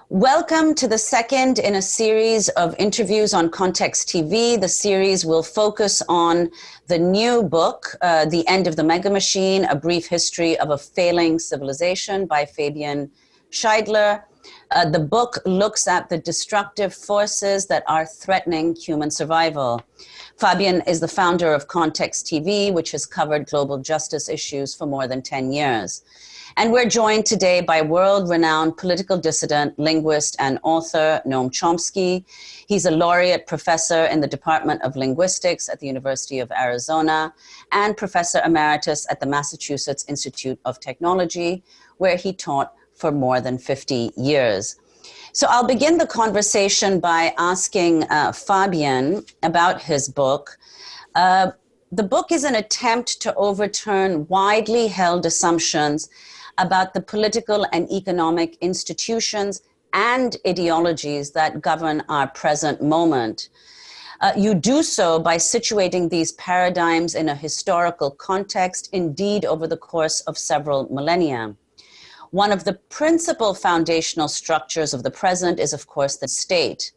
Welcome to the second in a series of interviews on Context TV. The series will focus on the new book, The End of the Megamachine, A Brief History of a Failing Civilization by Fabian Sheidler. The book looks at the destructive forces that are threatening human survival. Fabian is the founder of Context TV, which has covered global justice issues for more than 10 years. And we're joined today by world-renowned political dissident, linguist, and author Noam Chomsky. He's a laureate professor in the Department of Linguistics at the University of Arizona and professor emeritus at the Massachusetts Institute of Technology, where he taught for more than 50 years. So I'll begin the conversation by asking Fabian about his book. The book is an attempt to overturn widely held assumptions about the political and economic institutions and ideologies that govern our present moment. You do so by situating these paradigms in a historical context, indeed over the course of several millennia. One of the principal foundational structures of the present is, of course, the state.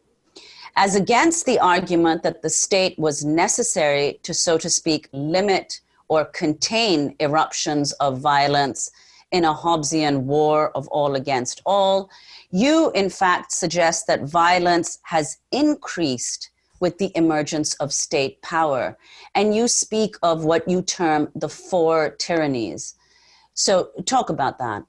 As against the argument that the state was necessary to, so to speak, limit or contain eruptions of violence in a Hobbesian war of all against all, you, in fact, suggest that violence has increased with the emergence of state power. And you speak of what you term the four tyrannies. So talk about that.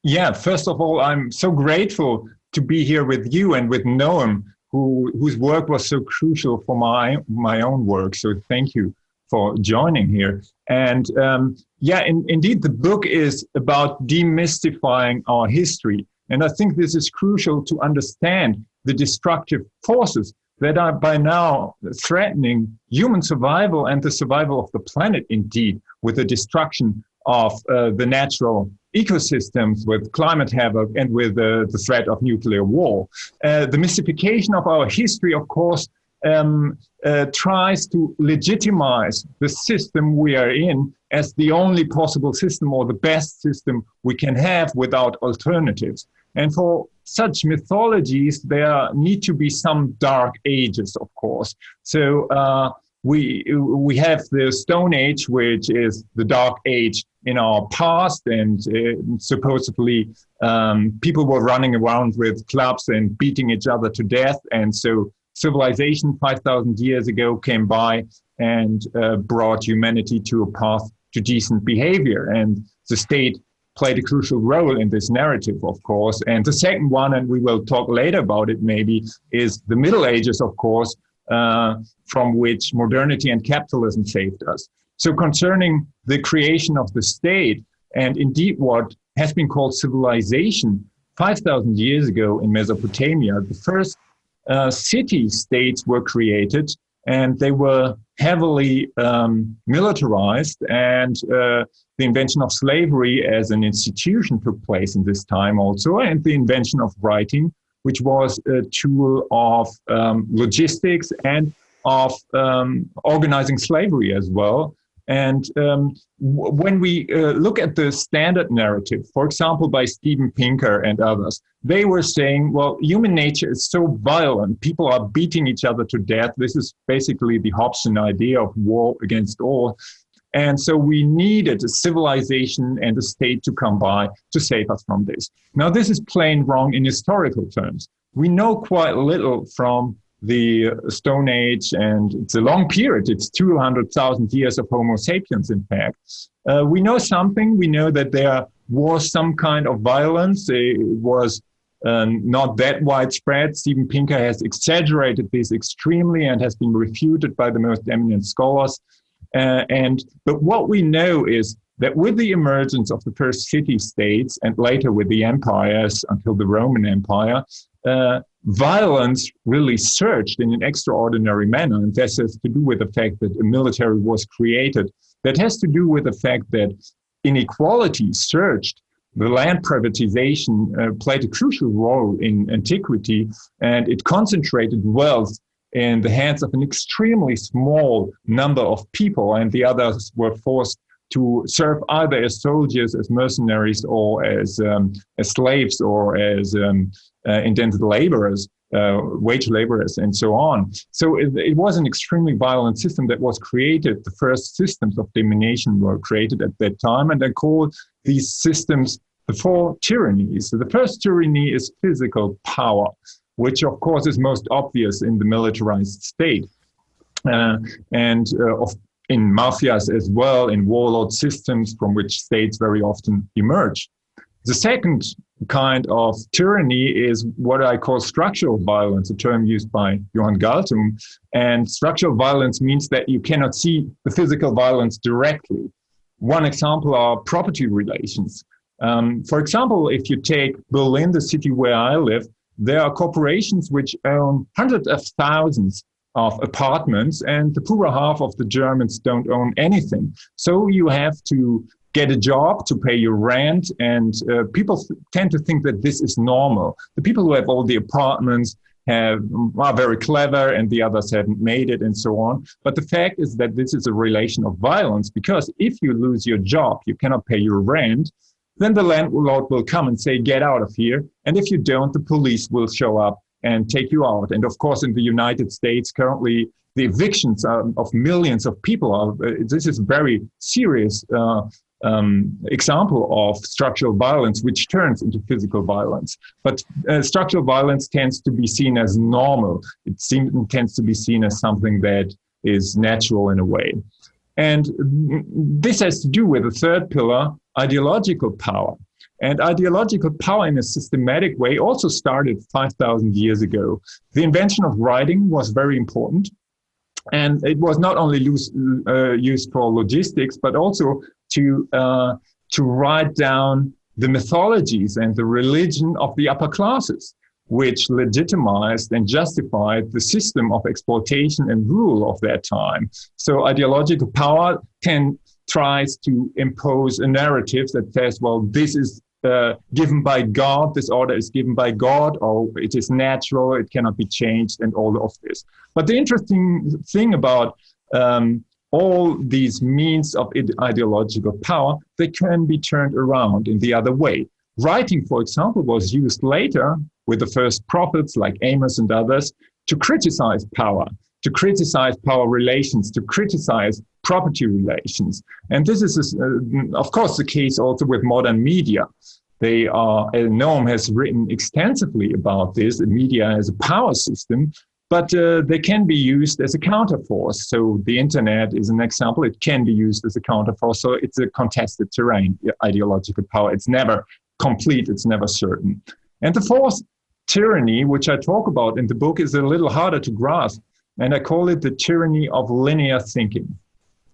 Yeah, first of all, I'm so grateful to be here with you and with Noam, whose work was so crucial for my own work. So thank you for joining here. And indeed, the book is about demystifying our history. And I think this is crucial to understand the destructive forces that are by now threatening human survival and the survival of the planet, indeed, with the destruction of the natural ecosystems, with climate havoc, and with the threat of nuclear war. The mystification of our history, of course, tries to legitimize the system we are in as the only possible system or the best system we can have without alternatives. And for such mythologies, there need to be some dark ages, of course. So we have the Stone Age, which is the dark age in our past, and supposedly people were running around with clubs and beating each other to death. And so civilization 5,000 years ago came by and brought humanity to a path to decent behavior. And the state played a crucial role in this narrative, of course. And the second one, and we will talk later about it maybe, is the Middle Ages, of course, from which modernity and capitalism saved us. So concerning the creation of the state, and indeed what has been called civilization, 5,000 years ago in Mesopotamia, the first city-states were created, and they were heavily militarized, and the invention of slavery as an institution took place in this time also, and the invention of writing, which was a tool of logistics and of organizing slavery as well. And when we look at the standard narrative, for example, by Steven Pinker and others, they were saying, well, human nature is so violent. People are beating each other to death. This is basically the Hobbesian idea of war against all. And so we needed a civilization and a state to come by to save us from this. Now, this is plain wrong in historical terms. We know quite little from the Stone Age, and it's a long period. It's 200,000 years of Homo sapiens, in fact. We know something. We know that there was some kind of violence. It was not that widespread. Steven Pinker has exaggerated this extremely and has been refuted by the most eminent scholars. But what we know is that with the emergence of the first city-states and later with the empires until the Roman Empire, violence really surged in an extraordinary manner. And this has to do with the fact that a military was created. That has to do with the fact that inequality surged. The land privatization played a crucial role in antiquity, and it concentrated wealth in the hands of an extremely small number of people, and the others were forced to serve either as soldiers, as mercenaries, or as slaves, or as indented laborers, wage laborers, and so on. So it was an extremely violent system that was created. The first systems of domination were created at that time, and I call these systems the four tyrannies. So the first tyranny is physical power, which of course is most obvious in the militarized state, in mafias as well, in warlord systems from which states very often emerge. The second kind of tyranny is what I call structural violence, a term used by Johann Galtung. And structural violence means that you cannot see the physical violence directly. One example are property relations. For example, if you take Berlin, the city where I live, there are corporations which own hundreds of thousands of apartments, and the poorer half of the Germans don't own anything. So you have to get a job to pay your rent, and people tend to think that this is normal. The people who have all the apartments are very clever, and the others haven't made it, and so on. But the fact is that this is a relation of violence, because if you lose your job, you cannot pay your rent, then the landlord will come and say, get out of here. And if you don't, the police will show up and take you out. And of course, in the United States, currently, the evictions of millions of people, this is a very serious example of structural violence, which turns into physical violence. But structural violence tends to be seen as normal. It tends to be seen as something that is natural in a way. And this has to do with the third pillar, ideological power. And ideological power in a systematic way also started 5,000 years ago. The invention of writing was very important. And it was not only used for logistics, but also to write down the mythologies and the religion of the upper classes, which legitimized and justified the system of exploitation and rule of that time. So ideological power tries to impose a narrative that says, well, this is given by God, this order is given by God, or it is natural, it cannot be changed, and all of this. But the interesting thing about all these means of ideological power, they can be turned around in the other way. Writing, for example, was used later with the first prophets like Amos and others to criticize power relations, to criticize property relations. And this is, of course, the case also with modern media. Noam has written extensively about this, the media as a power system, but they can be used as a counterforce. So the internet is an example. It can be used as a counterforce. So it's a contested terrain, ideological power. It's never complete. It's never certain. And the fourth tyranny, which I talk about in the book, is a little harder to grasp. And I call it the tyranny of linear thinking.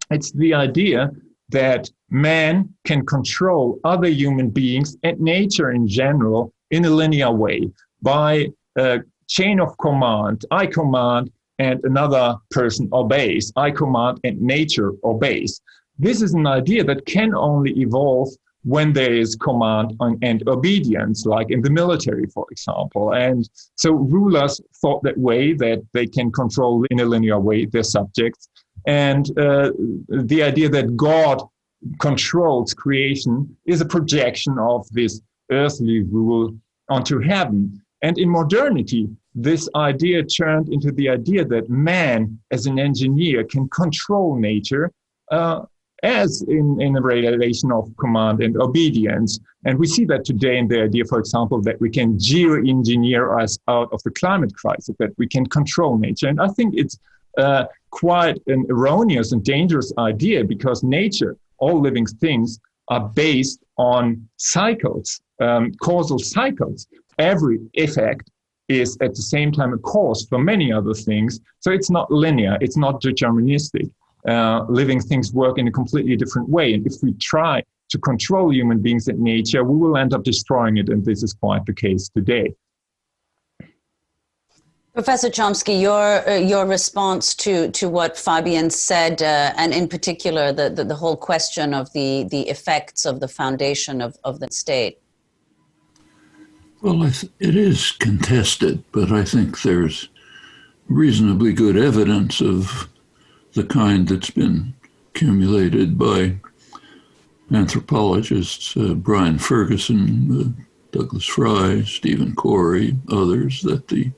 It's the idea that man can control other human beings and nature in general in a linear way by a chain of command. I command and another person obeys. I command and nature obeys. This is an idea that can only evolve when there is command and obedience, like in the military, for example. And so rulers thought that way, that they can control in a linear way their subjects. And the idea that God controls creation is a projection of this earthly rule onto heaven. And in modernity, this idea turned into the idea that man, as an engineer, can control nature as in a relation of command and obedience. And we see that today in the idea, for example, that we can geoengineer us out of the climate crisis, that we can control nature. And I think it's quite an erroneous and dangerous idea, because nature, all living things, are based on cycles, causal cycles. Every effect is at the same time a cause for many other things. So it's not linear, it's not deterministic. Living things work in a completely different way. And if we try to control human beings and nature, we will end up destroying it. And this is quite the case today. Professor Chomsky, your response to what Fabian said, and in particular the whole question of the effects of the foundation of the state. Well, it is contested, but I think there's reasonably good evidence of the kind that's been accumulated by anthropologists, Brian Ferguson, Douglas Fry, Stephen Corey, others, that the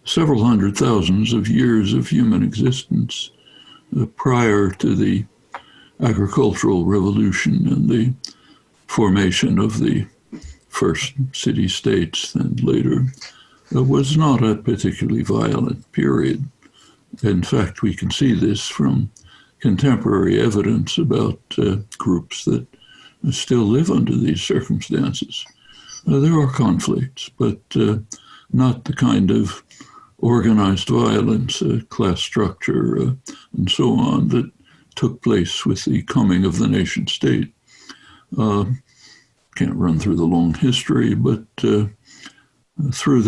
several hundred thousands of years of human existence prior to the agricultural revolution and the formation of the first city-states and later was not a particularly violent period. In fact, we can see this from contemporary evidence about groups that still live under these circumstances. There are conflicts, but not the kind of organized violence, class structure, and so on that took place with the coming of the nation state. Can't run through the long history, but through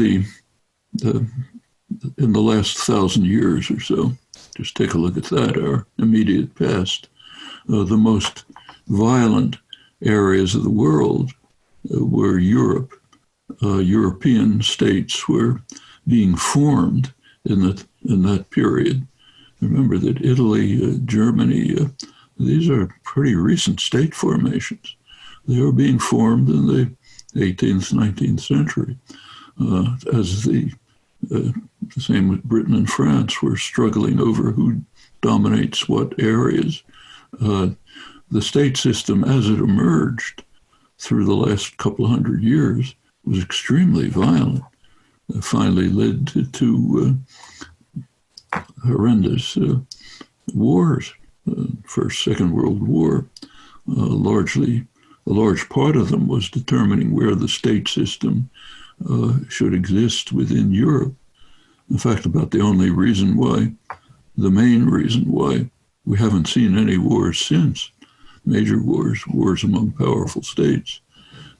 in the last 1,000 years or so, just take a look at that, our immediate past, the most violent areas of the world were Europe. European states were being formed in that period. Remember that Italy, Germany, these are pretty recent state formations. They were being formed in the 18th, 19th century, as the same with Britain and France were struggling over who dominates what areas. The state system as it emerged through the last couple of hundred years was extremely violent. Finally led to horrendous wars. First, Second World War, a large part of them was determining where the state system should exist within Europe. In fact, about the main reason why we haven't seen any wars since, major wars among powerful states,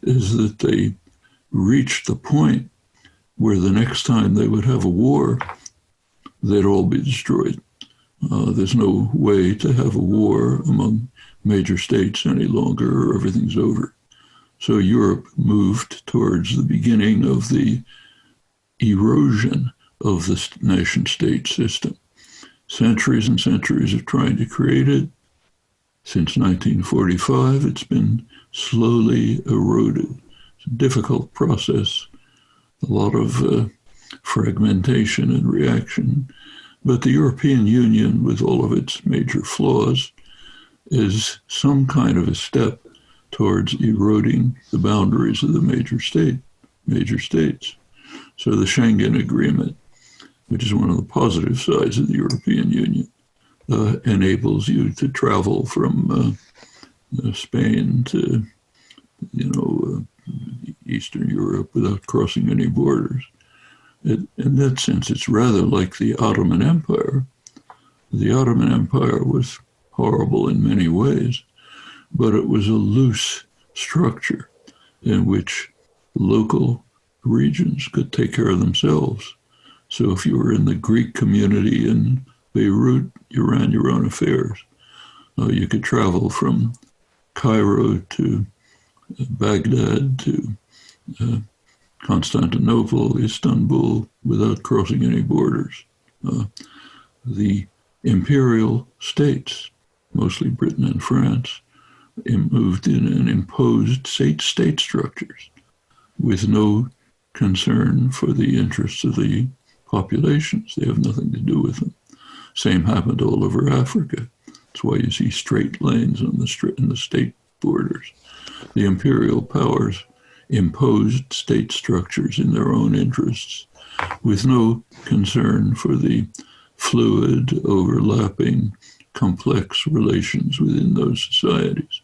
is that they reached the point where the next time they would have a war, they'd all be destroyed. There's no way to have a war among major states any longer, or everything's over. So Europe moved towards the beginning of the erosion of the nation-state system. Centuries and centuries of trying to create it. Since 1945, it's been slowly eroded. It's a difficult process, a lot of fragmentation and reaction. But the European Union, with all of its major flaws, is some kind of a step towards eroding the boundaries of the major states. So the Schengen Agreement, which is one of the positive sides of the European Union, enables you to travel from Spain to, Eastern Europe without crossing any borders. In that sense, it's rather like the Ottoman Empire. The Ottoman Empire was horrible in many ways, but it was a loose structure in which local regions could take care of themselves. So if you were in the Greek community in Beirut, you ran your own affairs. You could travel from Cairo to Baghdad to Constantinople, Istanbul, without crossing any borders. The imperial states, mostly Britain and France, moved in and imposed state structures with no concern for the interests of the populations. They have nothing to do with them. Same happened all over Africa. That's why you see straight lanes on in the state borders. The imperial powers imposed state structures in their own interests with no concern for the fluid, overlapping, complex relations within those societies.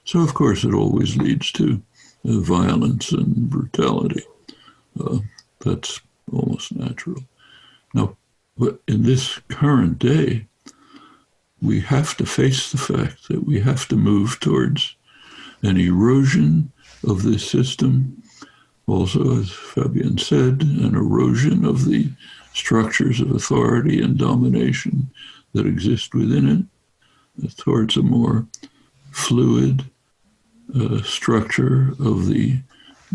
So, of course, it always leads to violence and brutality. That's almost natural. Now, in this current day, we have to face the fact that we have to move towards an erosion of this system. Also, as Fabian said, an erosion of the structures of authority and domination that exist within it, towards a more fluid structure of the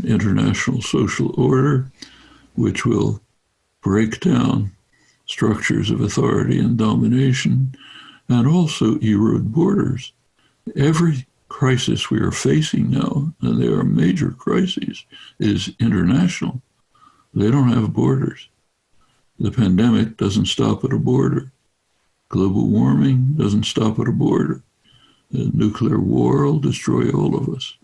international social order, which will break down structures of authority and domination and also erode borders. Every crisis we are facing now, and they are major crises, is international. They don't have borders. The pandemic doesn't stop at a border. Global warming doesn't stop at a border. The nuclear war will destroy all of us.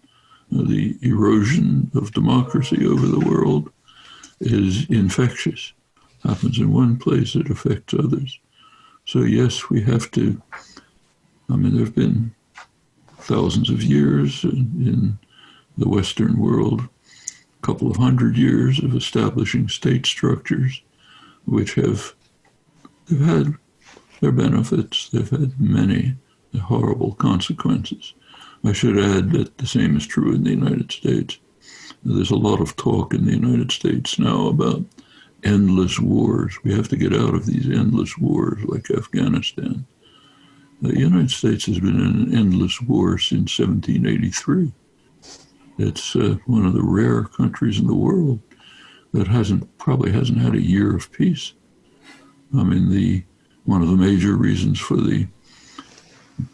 The erosion of democracy over the world is infectious. Happens in one place, it affects others. So yes, we have to, there have been thousands of years in the Western world, a couple of hundred years of establishing state structures, which they've had their benefits, they've had many horrible consequences. I should add that the same is true in the United States. There's a lot of talk in the United States now about endless wars. We have to get out of these endless wars like Afghanistan. The United States has been in an endless war since 1783. It's one of the rare countries in the world that probably hasn't had a year of peace. One of the major reasons for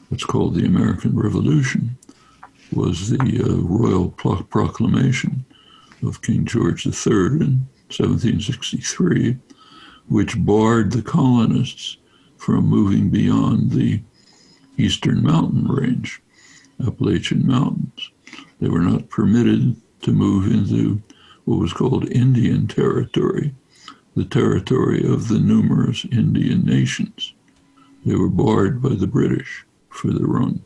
what's called the American Revolution was the royal proclamation of King George III in 1763, which barred the colonists from moving beyond the eastern mountain range, Appalachian Mountains. They were not permitted to move into what was called Indian territory, the territory of the numerous Indian nations. They were barred by the British for their own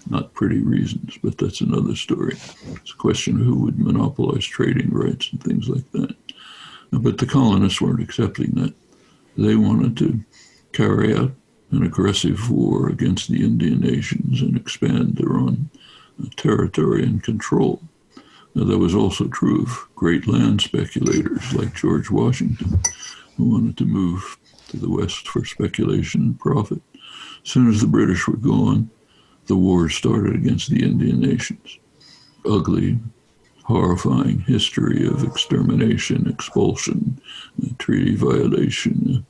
not pretty reasons, but that's another story. It's a question of who would monopolize trading rights and things like that. But the colonists weren't accepting that. They wanted to carry out an aggressive war against the Indian nations and expand their own territory and control. Now, that was also true of great land speculators like George Washington, who wanted to move to the West for speculation and profit. As soon as the British were gone, the war started against the Indian nations. Ugly, horrifying history of extermination, expulsion, treaty violation,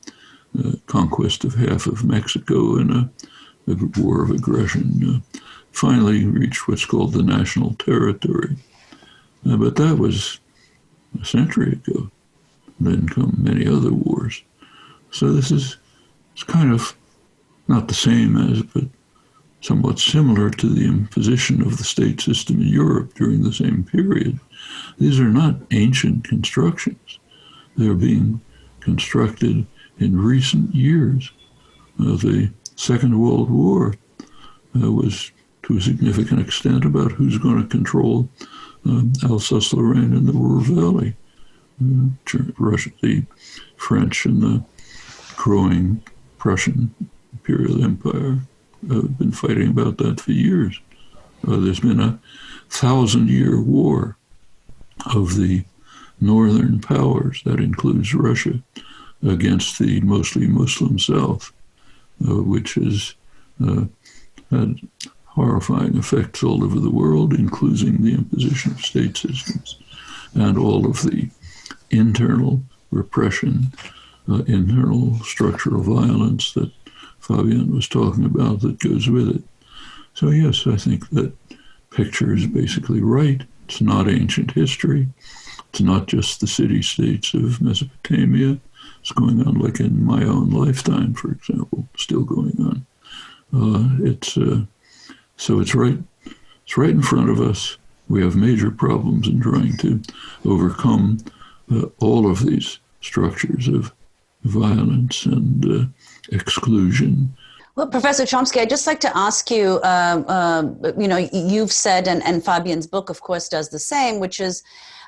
conquest of half of Mexico, and a war of aggression. Finally reached what's called the National Territory. But that was a century ago. Then come many other wars. So it's kind of not the same as, but somewhat similar to the imposition of the state system in Europe during the same period. These are not ancient constructions. They're being constructed in recent years. The Second World War was to a significant extent about who's going to control Alsace-Lorraine and the Ruhr Valley. Russia, the French and the growing Prussian imperial empire have been fighting about that for years. There's been a 1,000-year war of the northern powers, that includes Russia, against the mostly Muslim South, which has had horrifying effects all over the world, including the imposition of state systems and all of the internal repression, internal structural violence that Fabian was talking about that goes with it. So yes, I think that picture is basically right. It's not ancient history. It's not just the city-states of Mesopotamia. It's going on like in my own lifetime, for example, still going on. So it's right. It's right in front of us. We have major problems in trying to overcome all of these structures of violence and exclusion. Well, Professor Chomsky, I'd just like to ask you, you've said, and Fabian's book, of course, does the same, which is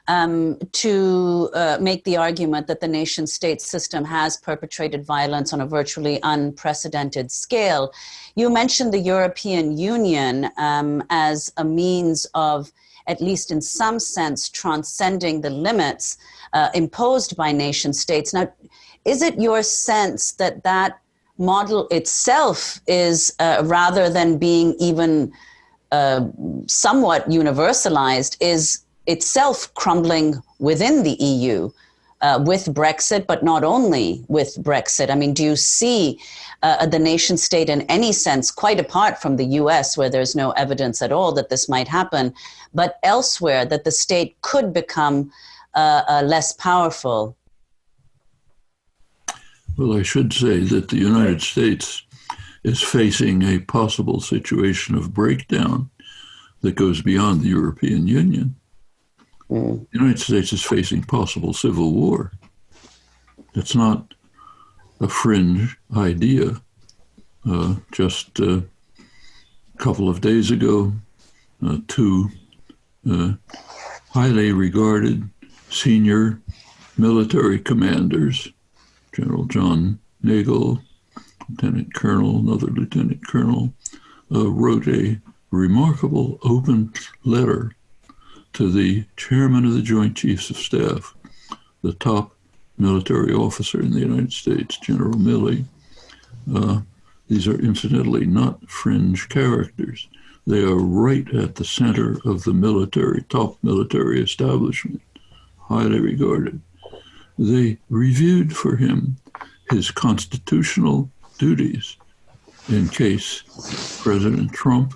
to make the argument that the nation-state system has perpetrated violence on a virtually unprecedented scale. You mentioned the European Union as a means of, at least in some sense, transcending the limits imposed by nation-states. Now, is it your sense that that model itself is, rather than being even somewhat universalized, is itself crumbling within the EU? with Brexit, but not only with Brexit? I mean, do you see the nation state in any sense, quite apart from the US, where there's no evidence at all that this might happen, but elsewhere that the state could become less powerful? Well, I should say that the United States is facing a possible situation of breakdown that goes beyond the European Union. The United States is facing possible civil war. It's not a fringe idea. Just a couple of days ago, two highly regarded senior military commanders, General John Nagel, Lieutenant Colonel, another Lieutenant Colonel, wrote a remarkable open letter to the chairman of the Joint Chiefs of Staff, the top military officer in the United States, General Milley. These are incidentally not fringe characters. They are right at the center of the top military establishment, highly regarded. They reviewed for him his constitutional duties in case President Trump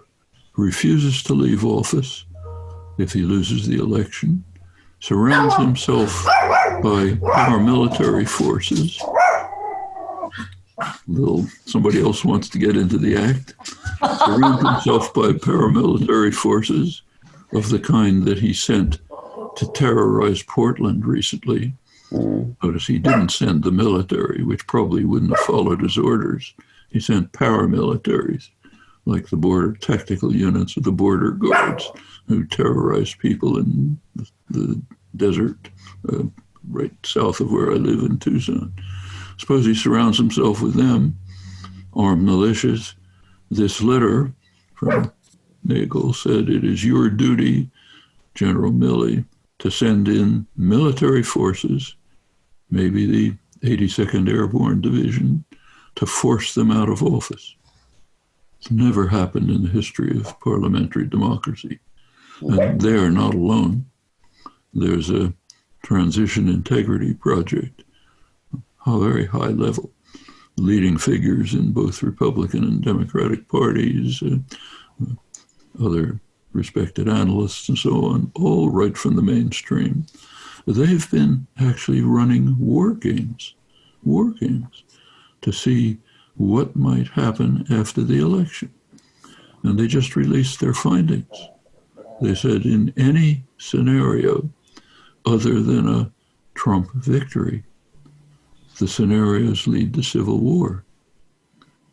refuses to leave office if he loses the election, surrounds himself by paramilitary forces. Somebody else wants to get into the act. Surrounds himself by paramilitary forces of the kind that he sent to terrorize Portland recently. Notice he didn't send the military, which probably wouldn't have followed his orders. He sent paramilitaries, like the border tactical units of the border guards, who terrorized people in the desert right south of where I live in Tucson. Suppose he surrounds himself with them, armed militias. This letter from Nagel said, "It is your duty, General Milley, to send in military forces, maybe the 82nd Airborne Division, to force them out of office." It's never happened in the history of parliamentary democracy. And they're not alone. There's a transition integrity project, a very high level, leading figures in both Republican and Democratic parties, other respected analysts and so on, all right from the mainstream. They've been actually running war games to see what might happen after the election. And they just released their findings. They said in any scenario other than a Trump victory, the scenarios lead to civil war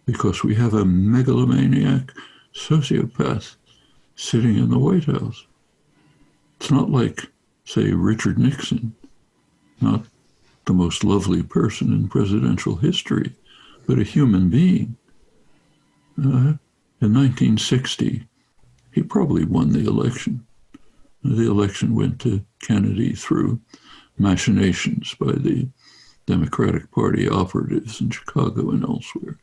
because we have a megalomaniac sociopath sitting in the White House. It's not like, say, Richard Nixon, not the most lovely person in presidential history, but a human being. In 1960, he probably won the election. The election went to Kennedy through machinations by the Democratic Party operatives in Chicago and elsewhere.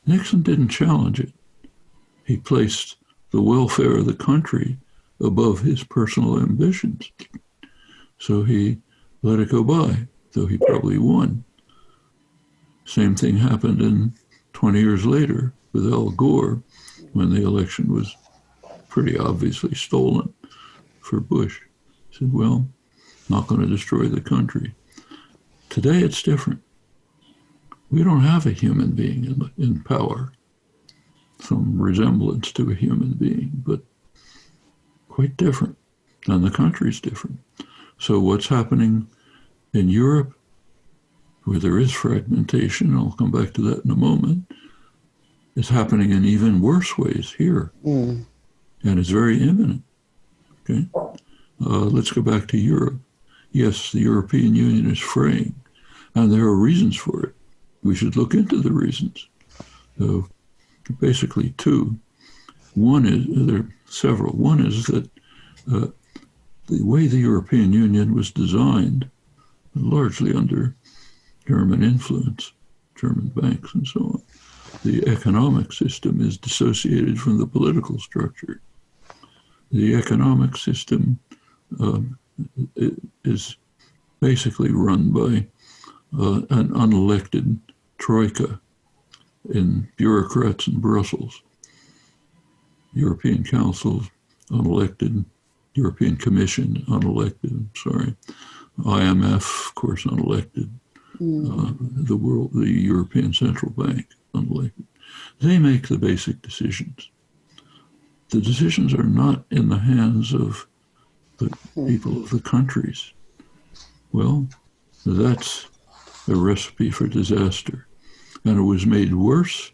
Nixon didn't challenge it. He placed the welfare of the country above his personal ambitions. So he let it go by, though he probably won. Same thing happened 20 years later with Al Gore, when the election was pretty obviously stolen for Bush. He said, well, not going to destroy the country. Today it's different. We don't have a human being in power, some resemblance to a human being, but quite different. And the country's different. So what's happening in Europe, where there is fragmentation, I'll come back to that in a moment, is happening in even worse ways here. And it's very imminent. Okay, let's go back to Europe. Yes, the European Union is fraying, and there are reasons for it. We should look into the reasons. So basically two. One is, there are several. One is that the way the European Union was designed, largely under German influence, German banks and so on, the economic system is dissociated from the political structure. The economic system is basically run by an unelected troika in bureaucrats in Brussels. European Council, unelected. European Commission, unelected, IMF, of course, unelected. The European Central Bank, unelected. They make the basic decisions. The decisions are not in the hands of the people of the countries. Well, that's a recipe for disaster. And it was made worse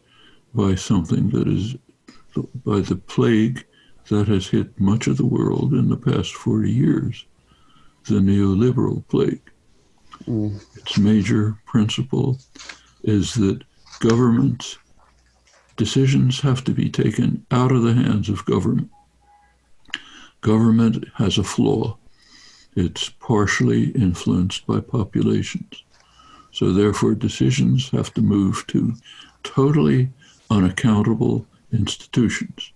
by something that is, by the plague that has hit much of the world in the past 40 years, the neoliberal plague. Its major principle is that government decisions have to be taken out of the hands of government. Government has a flaw. It's partially influenced by populations. So therefore, decisions have to move to totally unaccountable institutions,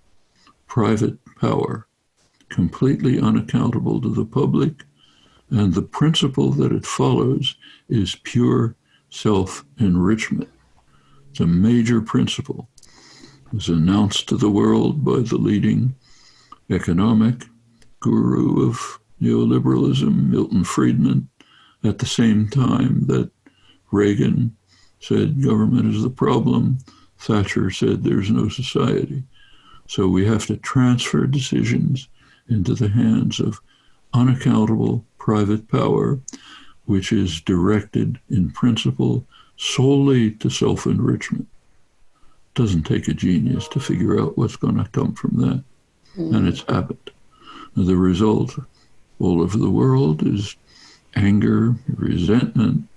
private power, completely unaccountable to the public, and the principle that it follows is pure self-enrichment. It's a major principle. It was announced to the world by the leading economic guru of neoliberalism, Milton Friedman, at the same time that Reagan said government is the problem, Thatcher said there's no society. So we have to transfer decisions into the hands of unaccountable private power, which is directed in principle solely to self-enrichment. It doesn't take a genius to figure out what's going to come from that. And it's happened. The result all over the world is anger, resentment,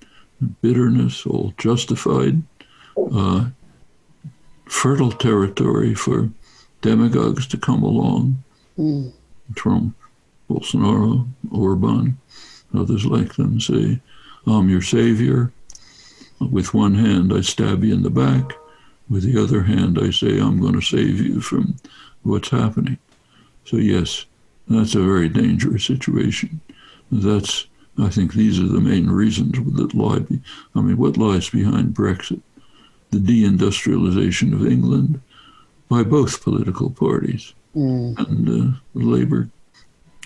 bitterness, all justified, fertile territory for demagogues to come along. Trump, Bolsonaro, Orban, others like them say, I'm your savior. With one hand, I stab you in the back. With the other hand, I say, I'm going to save you from what's happening. So yes, that's a very dangerous situation. I think these are the main reasons that what lies behind Brexit? The deindustrialization of England by both political parties. And Labour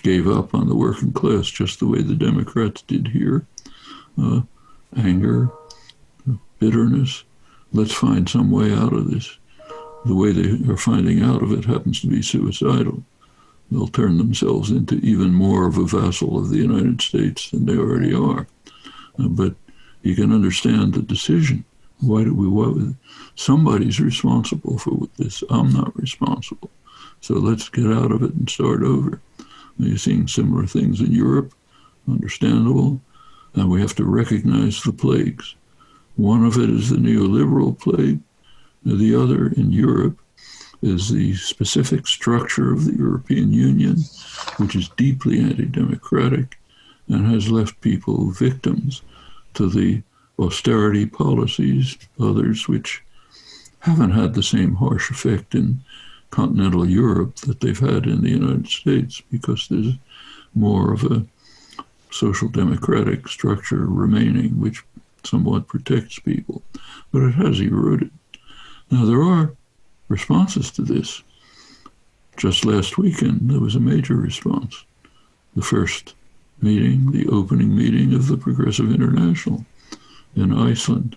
gave up on the working class just the way the Democrats did here. Anger, bitterness. Let's find some way out of this. The way they are finding out of it happens to be suicidal. They'll turn themselves into even more of a vassal of the United States than they already are. But you can understand the decision. Somebody's responsible for this. I'm not responsible. So let's get out of it and start over. You're seeing similar things in Europe, understandable. And we have to recognize the plagues. One of it is the neoliberal plague. The other in Europe is the specific structure of the European Union, which is deeply anti-democratic and has left people victims to the austerity policies, others which haven't had the same harsh effect in continental Europe that they've had in the United States, because there's more of a social democratic structure remaining, which somewhat protects people, but it has eroded. Now, there are responses to this. Just last weekend, there was a major response. The first meeting, the opening meeting of the Progressive International in Iceland.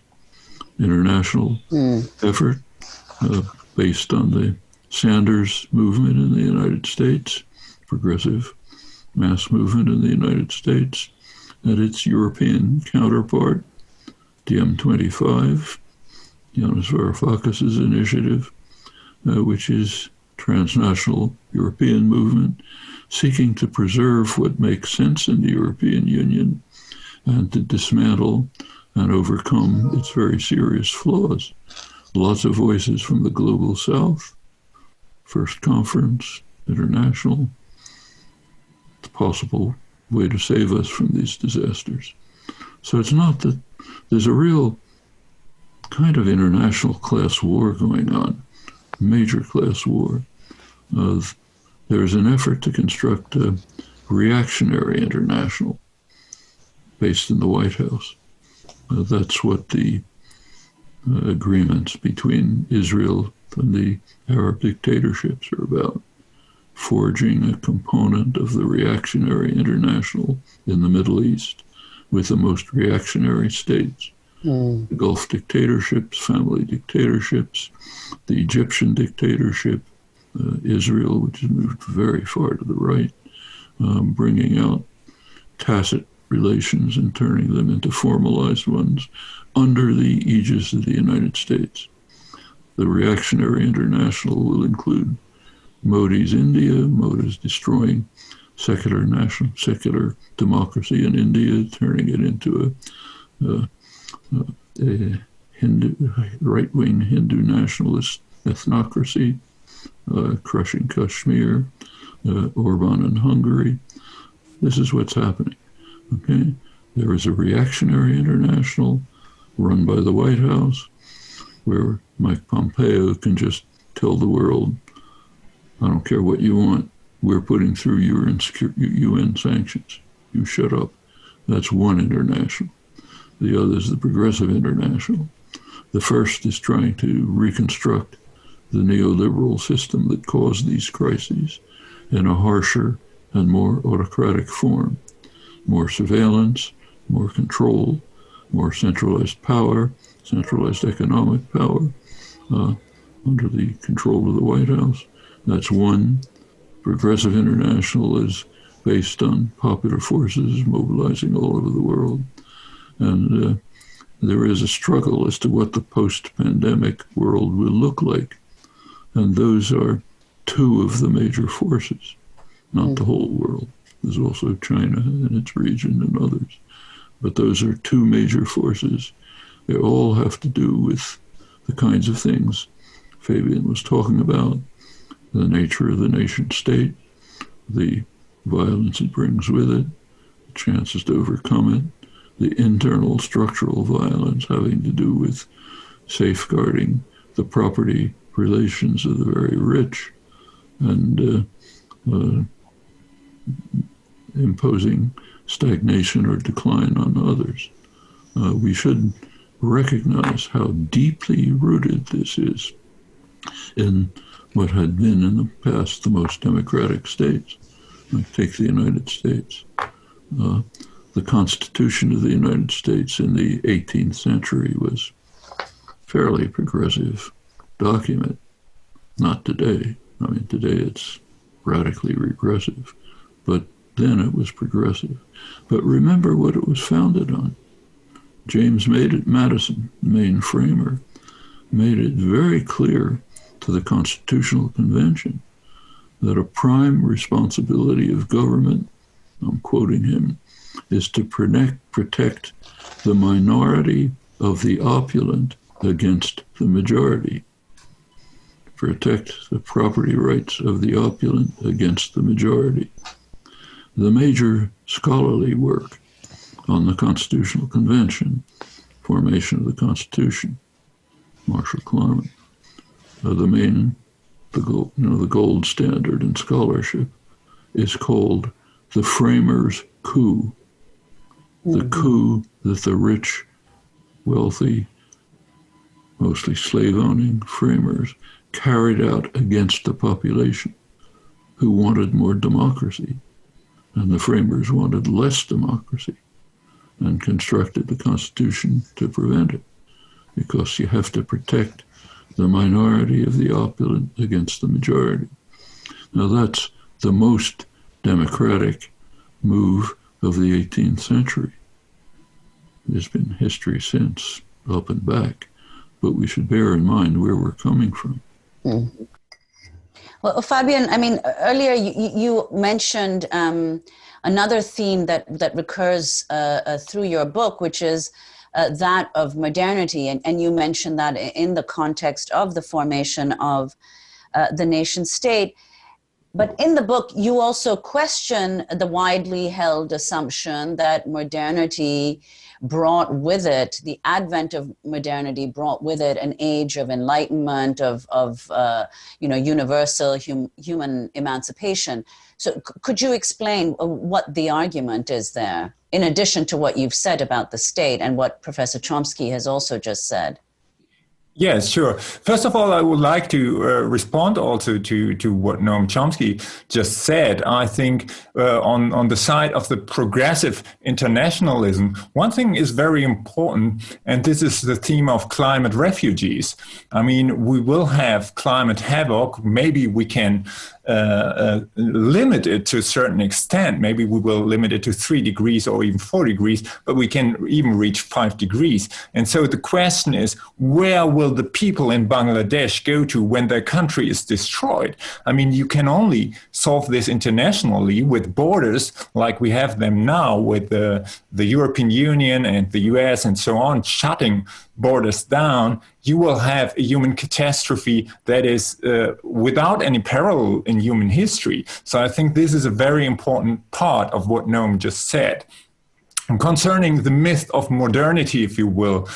International effort based on the Sanders movement in the United States, progressive mass movement in the United States, and its European counterpart, the M25, Yanis Varoufakis' initiative, which is transnational European movement, seeking to preserve what makes sense in the European Union and to dismantle and overcome its very serious flaws. Lots of voices from the global south, first conference, international, the possible way to save us from these disasters. So it's not that there's a real kind of international class war going on, major class war. There's an effort to construct a reactionary international. based in the White House. That's what the agreements between Israel and the Arab dictatorships are about, forging a component of the reactionary international in the Middle East with the most reactionary states. The Gulf dictatorships, family dictatorships, the Egyptian dictatorship, Israel, which has moved very far to the right, bringing out tacit relations and turning them into formalized ones under the aegis of the United States. The reactionary international will include Modi's India. Modi's destroying secular democracy in India, turning it into a right-wing Hindu nationalist ethnocracy, crushing Kashmir, Orban in Hungary. This is what's happening. Okay, there is a reactionary international run by the White House, where Mike Pompeo can just tell the world, I don't care what you want, we're putting through UN sanctions. You shut up. That's one international. The other is the progressive international. The first is trying to reconstruct the neoliberal system that caused these crises in a harsher and more autocratic form. More surveillance, more control, more centralized power, centralized economic power under the control of the White House. That's one. Progressive international is based on popular forces mobilizing all over the world. And there is a struggle as to what the post-pandemic world will look like. And those are two of the major forces, not the whole world. There's also China and its region and others. But those are two major forces. They all have to do with the kinds of things Fabian was talking about, the nature of the nation state, the violence it brings with it, the chances to overcome it, the internal structural violence having to do with safeguarding the property relations of the very rich and imposing stagnation or decline on others. We should recognize how deeply rooted this is in what had been in the past the most democratic states. Like take the United States. The Constitution of the United States in the 18th century was a fairly progressive document. Not today. I mean, today it's radically regressive, but then it was progressive. But remember what it was founded on. James Madison, the main framer, made it very clear to the Constitutional Convention that a prime responsibility of government, I'm quoting him, is to protect the minority of the opulent against the majority. Protect the property rights of the opulent against the majority. The major scholarly work on the Constitutional Convention, formation of the Constitution, Marshall Klarman, the gold standard in scholarship is called the Framers' Coup. The coup that the rich, wealthy, mostly slave-owning framers carried out against the population who wanted more democracy, and the framers wanted less democracy and constructed the Constitution to prevent it, because you have to protect the minority of the opulent against the majority. Now that's the most democratic move of the 18th century. There's been history since, up and back, but we should bear in mind where we're coming from. Well, Fabian, I mean, earlier you mentioned another theme that recurs through your book, which is that of modernity. And you mentioned that in the context of the formation of the nation state. But in the book, you also question the widely held assumption that modernity brought with it, the advent of modernity brought with it an age of enlightenment, of universal human emancipation. So could you explain what the argument is there, in addition to what you've said about the state and what Professor Chomsky has also just said? Yes, sure. First of all, I would like to respond also to what Noam Chomsky just said. I think on the side of the progressive internationalism, one thing is very important, and this is the theme of climate refugees. I mean, we will have climate havoc. Maybe we can limit it to a certain extent. Maybe we will limit it to 3 degrees or even 4 degrees, but we can even reach 5 degrees. And so the question is, where will the people in Bangladesh go to when their country is destroyed? I mean, you can only solve this internationally with borders like we have them now with the European Union and the US and so on, shutting borders down. You will have a human catastrophe that is without any parallel in human history. So I think this is a very important part of what Noam just said. Concerning the myth of modernity, if you will,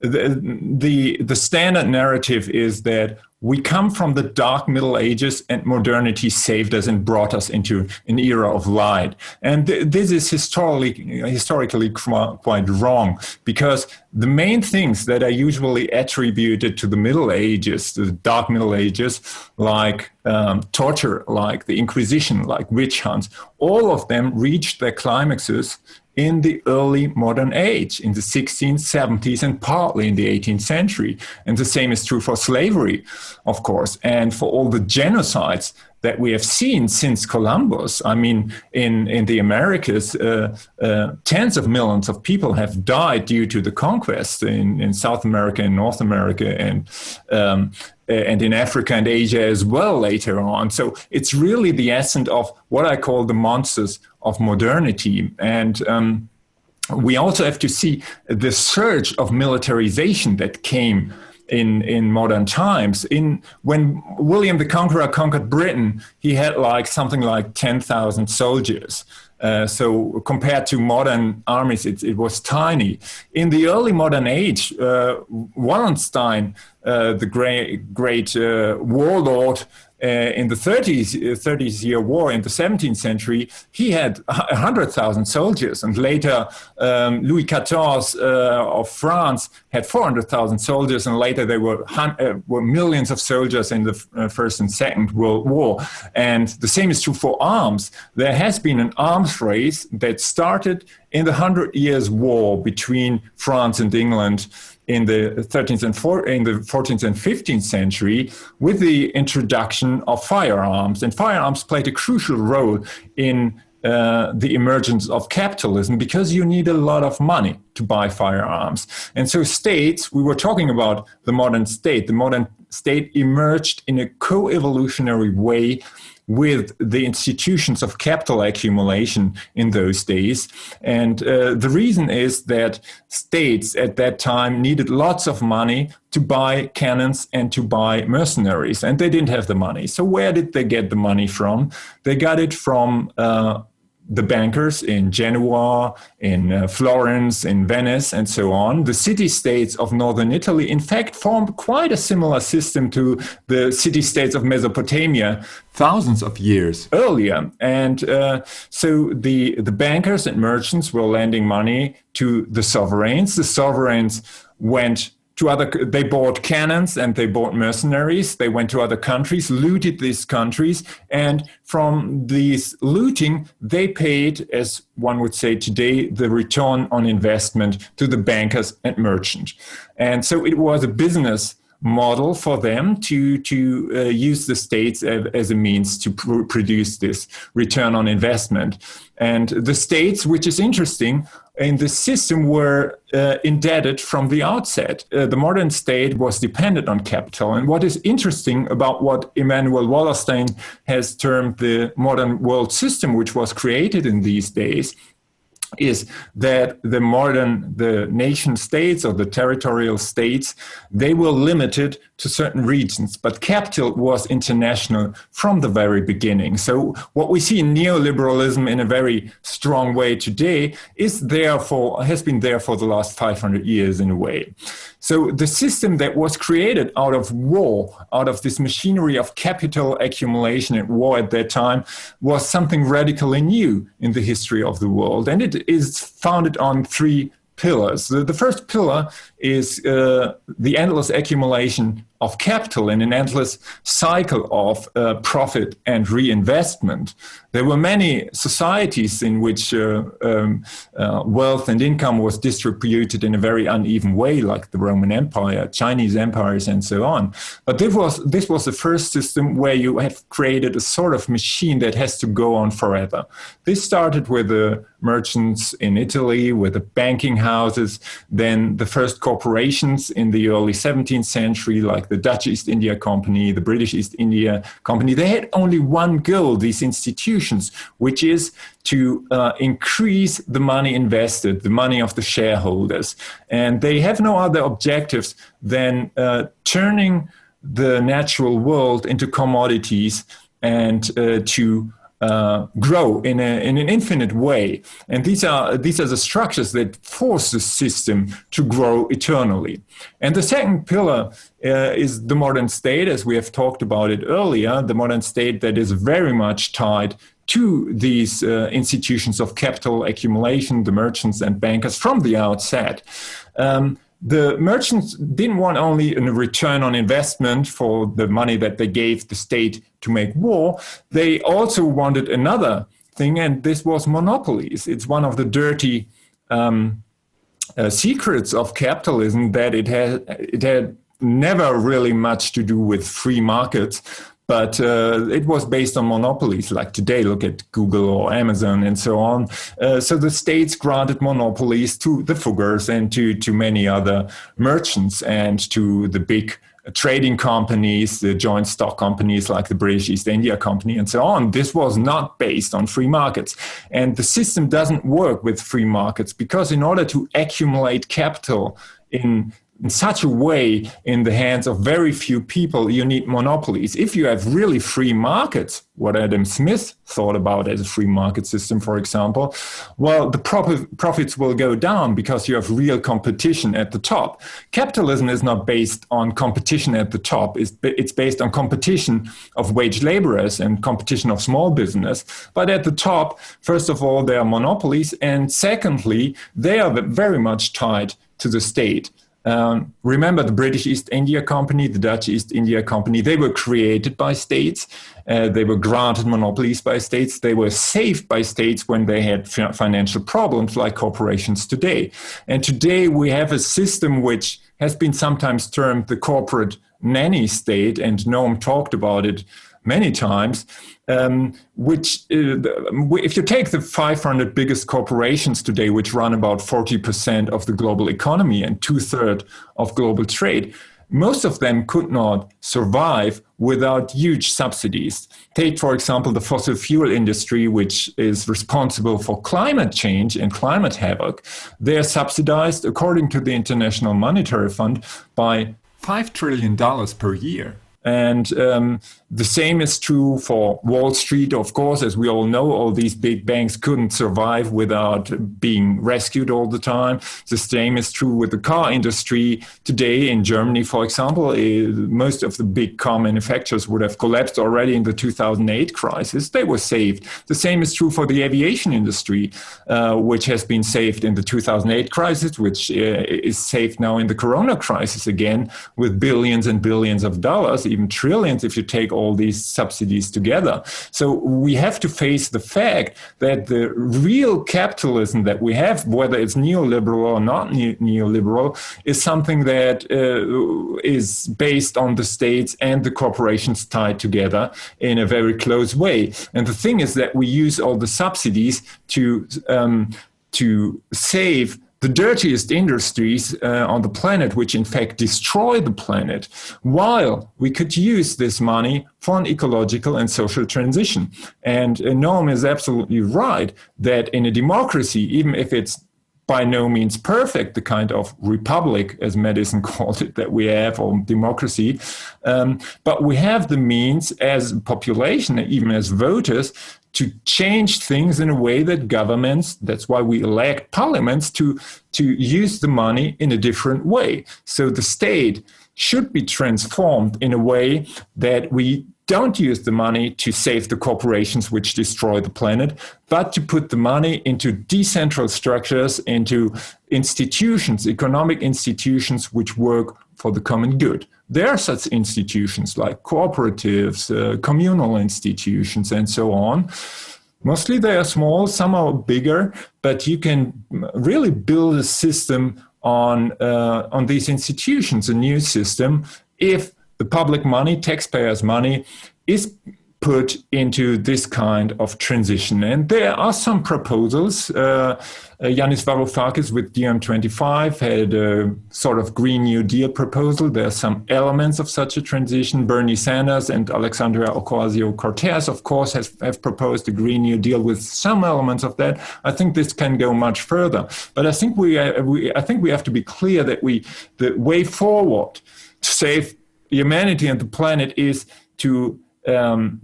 the standard narrative is that we come from the dark Middle Ages and modernity saved us and brought us into an era of light. And this is historically quite wrong, because the main things that are usually attributed to the Middle Ages, the dark Middle Ages, like torture, like the Inquisition, like witch hunts, all of them reached their climaxes in the early modern age, in the 16th, 70s, and partly in the 18th century. And the same is true for slavery, of course, and for all the genocides that we have seen since Columbus. I mean, in the Americas, tens of millions of people have died due to the conquest in South America and North America and in Africa and Asia as well later on. So it's really the essence of what I call the monsters of modernity. And we also have to see the surge of militarization that came in modern times. When William the Conqueror conquered Britain, he had something like 10,000 soldiers. So compared to modern armies, it was tiny. In the early modern age, Wallenstein, the great warlord, in the 30s year war in the 17th century, he had 100,000 soldiers. And later, Louis XIV of France had 400,000 soldiers. And later, there were millions of soldiers in the First and Second World War. And the same is true for arms. There has been an arms race that started in the 100 Years' War between France and England in the 13th and 14th and 15th century, with the introduction of firearms. And firearms played a crucial role in the emergence of capitalism, because you need a lot of money to buy firearms. And so states, we were talking about the modern state emerged in a co-evolutionary way with the institutions of capital accumulation in those days. And the reason is that states at that time needed lots of money to buy cannons and to buy mercenaries, and they didn't have the money. So where did they get the money from? They got it from the bankers in Genoa, in Florence, in Venice, and so on. The city-states of northern Italy, in fact, formed quite a similar system to the city-states of Mesopotamia thousands of years earlier. And so the bankers and merchants were lending money to the sovereigns. The sovereigns went to they bought cannons and they bought mercenaries. They went to other countries, looted these countries, and from these looting, they paid, as one would say today, the return on investment to the bankers and merchants. And so it was a business model for them to use the states as a means to produce this return on investment. And the states, which is interesting, in the system were indebted from the outset. The modern state was dependent on capital. And what is interesting about what Immanuel Wallerstein has termed the modern world system, which was created in these days, is that the nation states or the territorial states, they were limited to certain regions, but capital was international from the very beginning. So what we see in neoliberalism in a very strong way today has been there for the last 500 years in a way. So the system that was created out of war, out of this machinery of capital accumulation and war at that time, was something radically new in the history of the world. And it is founded on three pillars. The first pillar is the endless accumulation of capital in an endless cycle of profit and reinvestment. There were many societies in which wealth and income was distributed in a very uneven way, like the Roman Empire, Chinese empires, and so on. But this was the first system where you have created a sort of machine that has to go on forever. This started with the merchants in Italy, with the banking houses, then the first corporations in the early 17th century, like the Dutch East India Company, the British East India Company. They had only one goal, these institutions, which is to increase the money invested, the money of the shareholders. And they have no other objectives than turning the natural world into commodities and to grow in an infinite way. And these are the structures that force the system to grow eternally. And the second pillar is the modern state, as we have talked about it earlier, the modern state that is very much tied to these institutions of capital accumulation, the merchants and bankers from the outset. The merchants didn't want only a return on investment for the money that they gave the state to make war. They also wanted another thing, and this was monopolies. It's one of the dirty secrets of capitalism that it had never really much to do with free markets, but it was based on monopolies. Like today, look at Google or Amazon and so on. So the states granted monopolies to the Fuggers and to many other merchants and to the big trading companies, the joint stock companies like the British East India Company and so on. This was not based on free markets. And the system doesn't work with free markets because in order to accumulate capital in such a way in the hands of very few people, you need monopolies. If you have really free markets, what Adam Smith thought about as a free market system, for example, well, the profits will go down because you have real competition at the top. Capitalism is not based on competition at the top. It's based on competition of wage laborers and competition of small business. But at the top, first of all, there are monopolies. And secondly, they are very much tied to the state. Remember the British East India Company, the Dutch East India Company, they were created by states. They were granted monopolies by states. They were saved by states when they had financial problems like corporations today. And today we have a system which has been sometimes termed the corporate nanny state, and Noam talked about it many times, if you take the 500 biggest corporations today, which run about 40% of the global economy and 2/3 of global trade, most of them could not survive without huge subsidies. Take, for example, the fossil fuel industry, which is responsible for climate change and climate havoc. They are subsidized, according to the International Monetary Fund, by $5 trillion per year. And the same is true for Wall Street, of course. As we all know, all these big banks couldn't survive without being rescued all the time. The same is true with the car industry. Today in Germany, for example, most of the big car manufacturers would have collapsed already in the 2008 crisis. They were saved. The same is true for the aviation industry, which has been saved in the 2008 crisis, which is saved now in the corona crisis again with billions and billions of dollars, even trillions if you take all these subsidies together. So we have to face the fact that the real capitalism that we have, whether it's neoliberal or not neoliberal, is something that is based on the states and the corporations tied together in a very close way. And the thing is that we use all the subsidies to save the dirtiest industries on the planet, which in fact destroy the planet, while we could use this money for an ecological and social transition. And Noam is absolutely right that in a democracy, even if it's by no means perfect, the kind of republic, as Madison called it, that we have, or democracy, but we have the means as a population, even as voters, to change things in a way that governments, that's why we elect parliaments, to use the money in a different way. So the state should be transformed in a way that we don't use the money to save the corporations which destroy the planet, but to put the money into decentralized structures, into institutions, economic institutions which work for the common good. There are such institutions like cooperatives, communal institutions, and so on. Mostly they are small, some are bigger, but you can really build a system on these institutions, a new system, if the public money, taxpayers' money, is put into this kind of transition. And there are some proposals. Yanis Varoufakis with DiEM25 had a sort of Green New Deal proposal. There are some elements of such a transition. Bernie Sanders and Alexandria Ocasio-Cortez, of course, have proposed a Green New Deal with some elements of that. I think this can go much further. But I think we have to be clear that the way forward to save humanity and the planet is to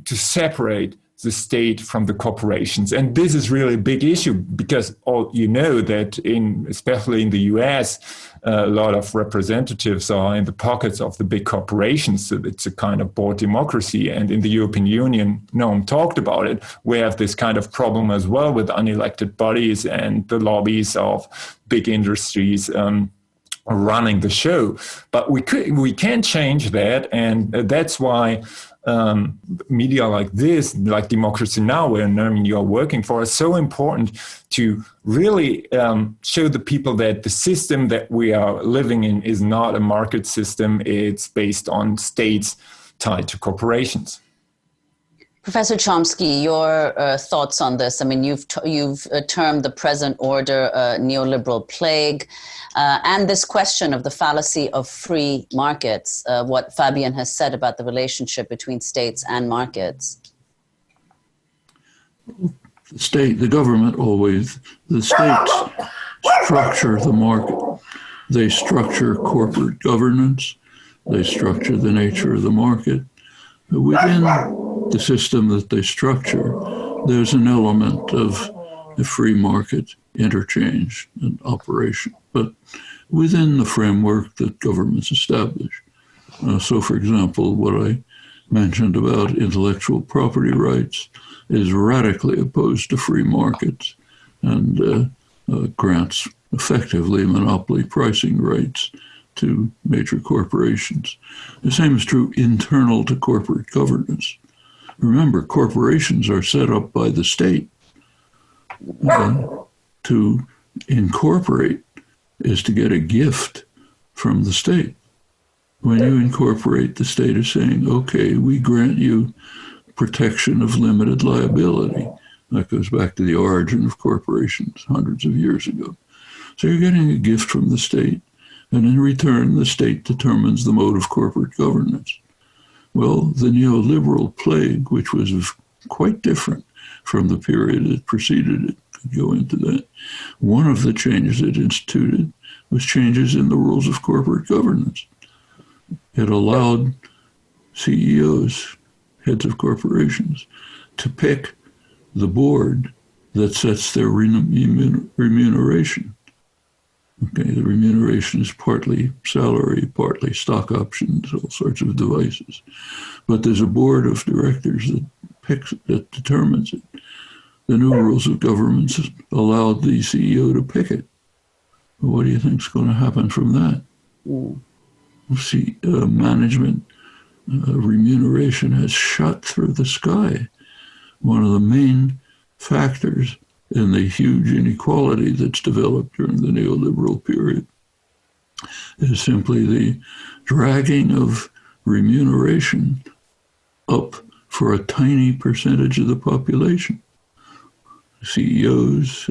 separate the state from the corporations. And this is really a big issue because you know that especially in the US, a lot of representatives are in the pockets of the big corporations. So it's a kind of board democracy. And in the European Union, Noam talked about it, we have this kind of problem as well with unelected bodies and the lobbies of big industries running the show. But we can change that, and that's why media like this, like Democracy Now!, where Noam, you are working for, is so important to really show the people that the system that we are living in is not a market system. It's based on states tied to corporations. Professor Chomsky, your thoughts on this? I mean, you've termed the present order a neoliberal plague, and this question of the fallacy of free markets, what Fabian has said about the relationship between states and markets. The states structure the market. They structure corporate governance. They structure the nature of the market. Within the system that they structure, there's an element of the free market interchange and operation, but within the framework that governments establish. So, for example, what I mentioned about intellectual property rights is radically opposed to free markets and grants effectively monopoly pricing rights to major corporations. The same is true internal to corporate governance. Remember, corporations are set up by the state. To incorporate is to get a gift from the state. When you incorporate, the state is saying, okay, we grant you protection of limited liability. That goes back to the origin of corporations hundreds of years ago. So you're getting a gift from the state, and in return, the state determines the mode of corporate governance. Well, the neoliberal plague, which was quite different from the period that preceded it, could go into that. One of the changes it instituted was changes in the rules of corporate governance. It allowed CEOs, heads of corporations, to pick the board that sets their remuneration. Okay, the remuneration is partly salary, partly stock options, all sorts of devices. But there's a board of directors that determines it. The new rules of governance allowed the CEO to pick it. What do you think is going to happen from that? See, management remuneration has shot through the sky. One of the main factors in the huge inequality that's developed during the neoliberal period is simply the dragging of remuneration up for a tiny percentage of the population. CEOs,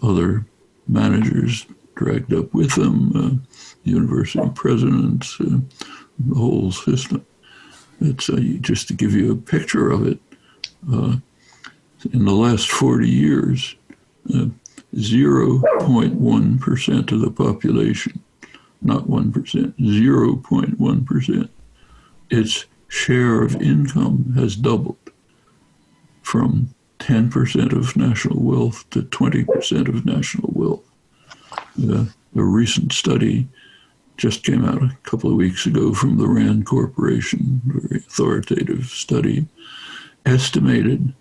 other managers dragged up with them, university presidents, the whole system. It's just to give you a picture of it. In the last 40 years, 0.1% of the population, not 1%, 0.1%, its share of income has doubled from 10% of national wealth to 20% of national wealth. A recent study just came out a couple of weeks ago from the RAND Corporation, very authoritative study, estimated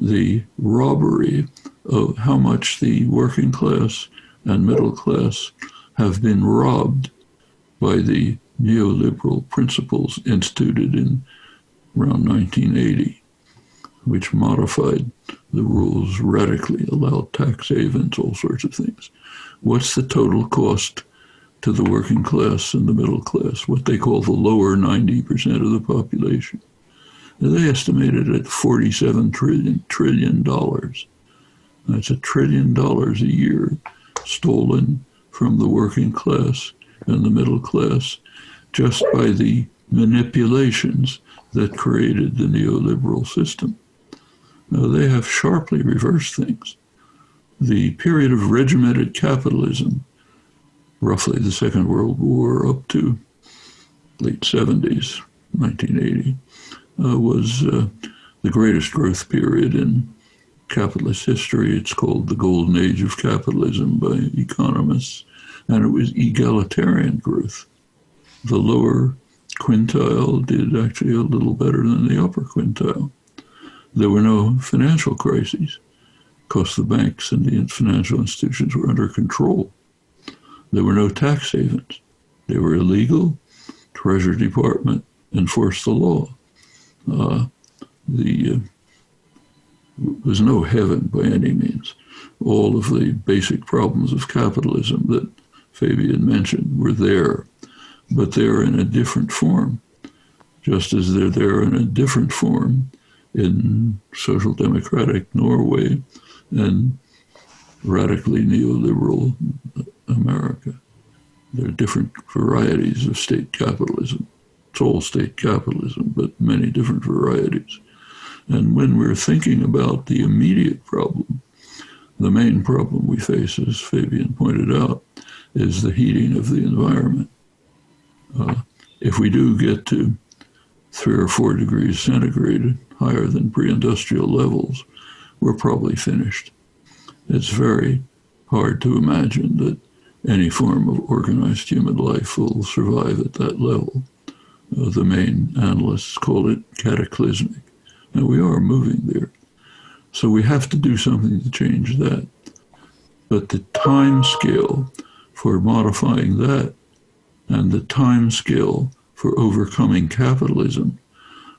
the robbery of how much the working class and middle class have been robbed by the neoliberal principles instituted in around 1980, which modified the rules radically, allowed tax havens, all sorts of things. What's the total cost to the working class and the middle class, what they call the lower 90% of the population? They estimated at $47 trillion. That's $1 trillion a year stolen from the working class and the middle class just by the manipulations that created the neoliberal system. Now, they have sharply reversed things. The period of regimented capitalism, roughly the Second World War up to late 70s, 1980, was the greatest growth period in capitalist history. It's called the golden age of capitalism by economists, and it was egalitarian growth. The lower quintile did actually a little better than the upper quintile. There were no financial crises because the banks and the financial institutions were under control. There were no tax havens. They were illegal. Treasury Department enforced the law. There was no heaven by any means. All of the basic problems of capitalism that Fabian mentioned were there, but they're in a different form, just as they're there in a different form in social democratic Norway and radically neoliberal America. There are different varieties of state capitalism. It's all state capitalism, but many different varieties. And when we're thinking about the immediate problem, the main problem we face, as Fabian pointed out, is the heating of the environment. If we do get to 3 or 4 degrees centigrade, higher than pre-industrial levels, we're probably finished. It's very hard to imagine that any form of organized human life will survive at that level. The main analysts call it cataclysmic. And we are moving there. So we have to do something to change that. But the time scale for modifying that and the time scale for overcoming capitalism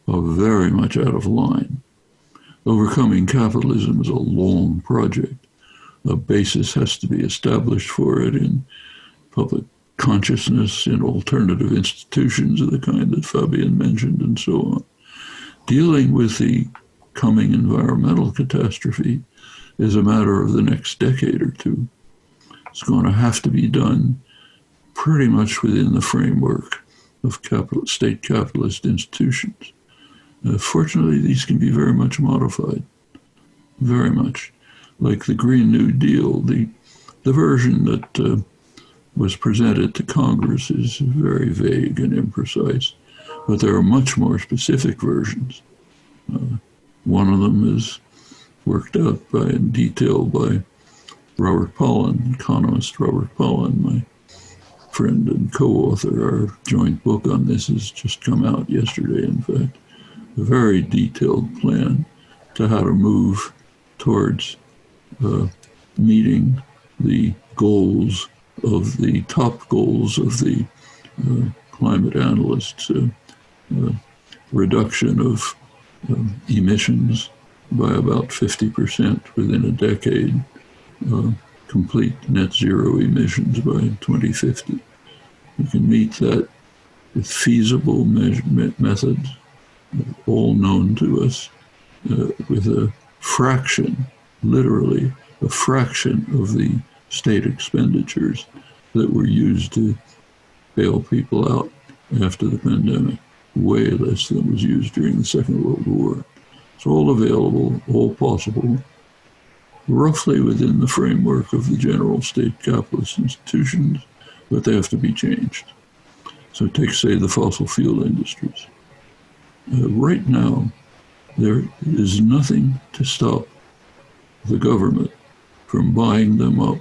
are very much out of line. Overcoming capitalism is a long project. A basis has to be established for it in public consciousness, in alternative institutions of the kind that Fabian mentioned, and so on. Dealing with the coming environmental catastrophe is a matter of the next decade or two. It's going to have to be done pretty much within the framework of state capitalist institutions. Fortunately, these can be very much modified, very much. Like the Green New Deal, the version that was presented to Congress is very vague and imprecise, but there are much more specific versions. One of them is worked out in detail by Robert Pollin, economist Robert Pollin, my friend and co-author. Our joint book on this has just come out yesterday, in fact. A very detailed plan to how to move towards meeting the goals of the top goals of the climate analysts, reduction of emissions by about 50% within a decade, complete net zero emissions by 2050. We can meet that with feasible methods, all known to us, with a fraction, literally a fraction of the state expenditures that were used to bail people out after the pandemic, way less than was used during the Second World War. It's all available, all possible, roughly within the framework of the general state capitalist institutions, but they have to be changed. So take, say, the fossil fuel industries. Right now, there is nothing to stop the government from buying them up,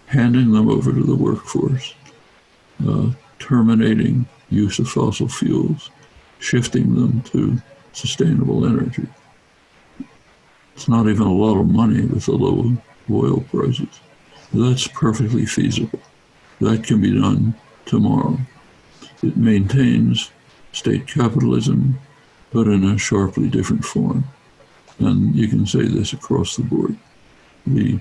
handing them over to the workforce, terminating use of fossil fuels, shifting them to sustainable energy. It's not even a lot of money with the low oil prices. That's perfectly feasible. That can be done tomorrow. It maintains state capitalism, but in a sharply different form. And you can say this across the board. The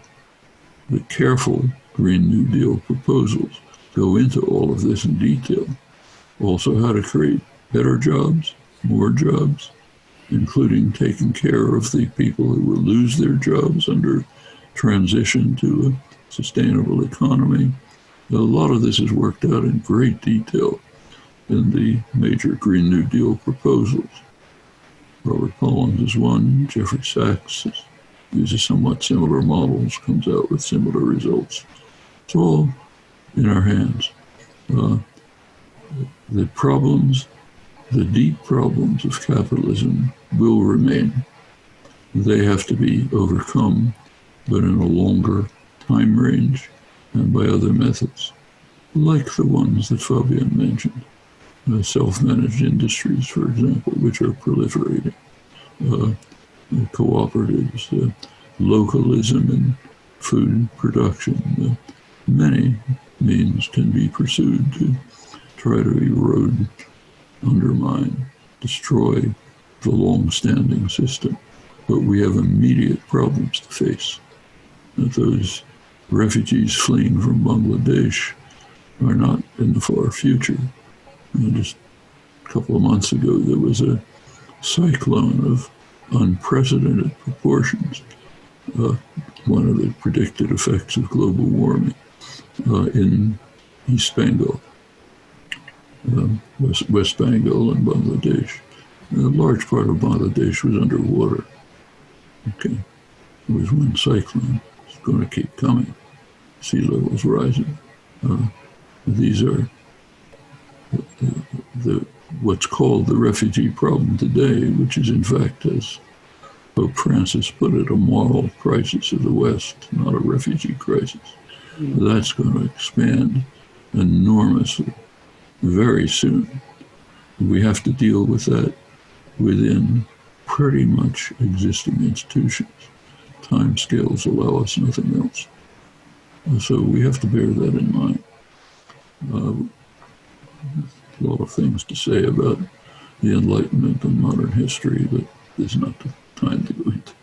careful Green New Deal proposals go into all of this in detail. Also how to create better jobs, more jobs, including taking care of the people who will lose their jobs under transition to a sustainable economy. A lot of this is worked out in great detail in the major Green New Deal proposals. Robert Pollins is one, Jeffrey Sachs uses somewhat similar models, comes out with similar results. It's all in our hands. The problems, the deep problems of capitalism will remain. They have to be overcome, but in a longer time range and by other methods, like the ones that Fabian mentioned. Self-managed industries, for example, which are proliferating, cooperatives, localism in food production. Many means can be pursued to try to erode, undermine, destroy the long-standing system. But we have immediate problems to face. Those refugees fleeing from Bangladesh are not in the far future. Just a couple of months ago, there was a cyclone of unprecedented proportions, one of the predicted effects of global warming in East Bengal, West Bengal and Bangladesh. A large part of Bangladesh was underwater. Okay, it was one cyclone. It's going to keep coming. Sea levels rising. These are what's called the refugee problem today, which is in fact, as Pope Francis put it, a moral crisis of the West, not a refugee crisis. That's going to expand enormously very soon. We have to deal with that within pretty much existing institutions. Timescales allow us nothing else. So we have to bear that in mind. A lot of things to say about the Enlightenment and modern history, but there's not the time to go into.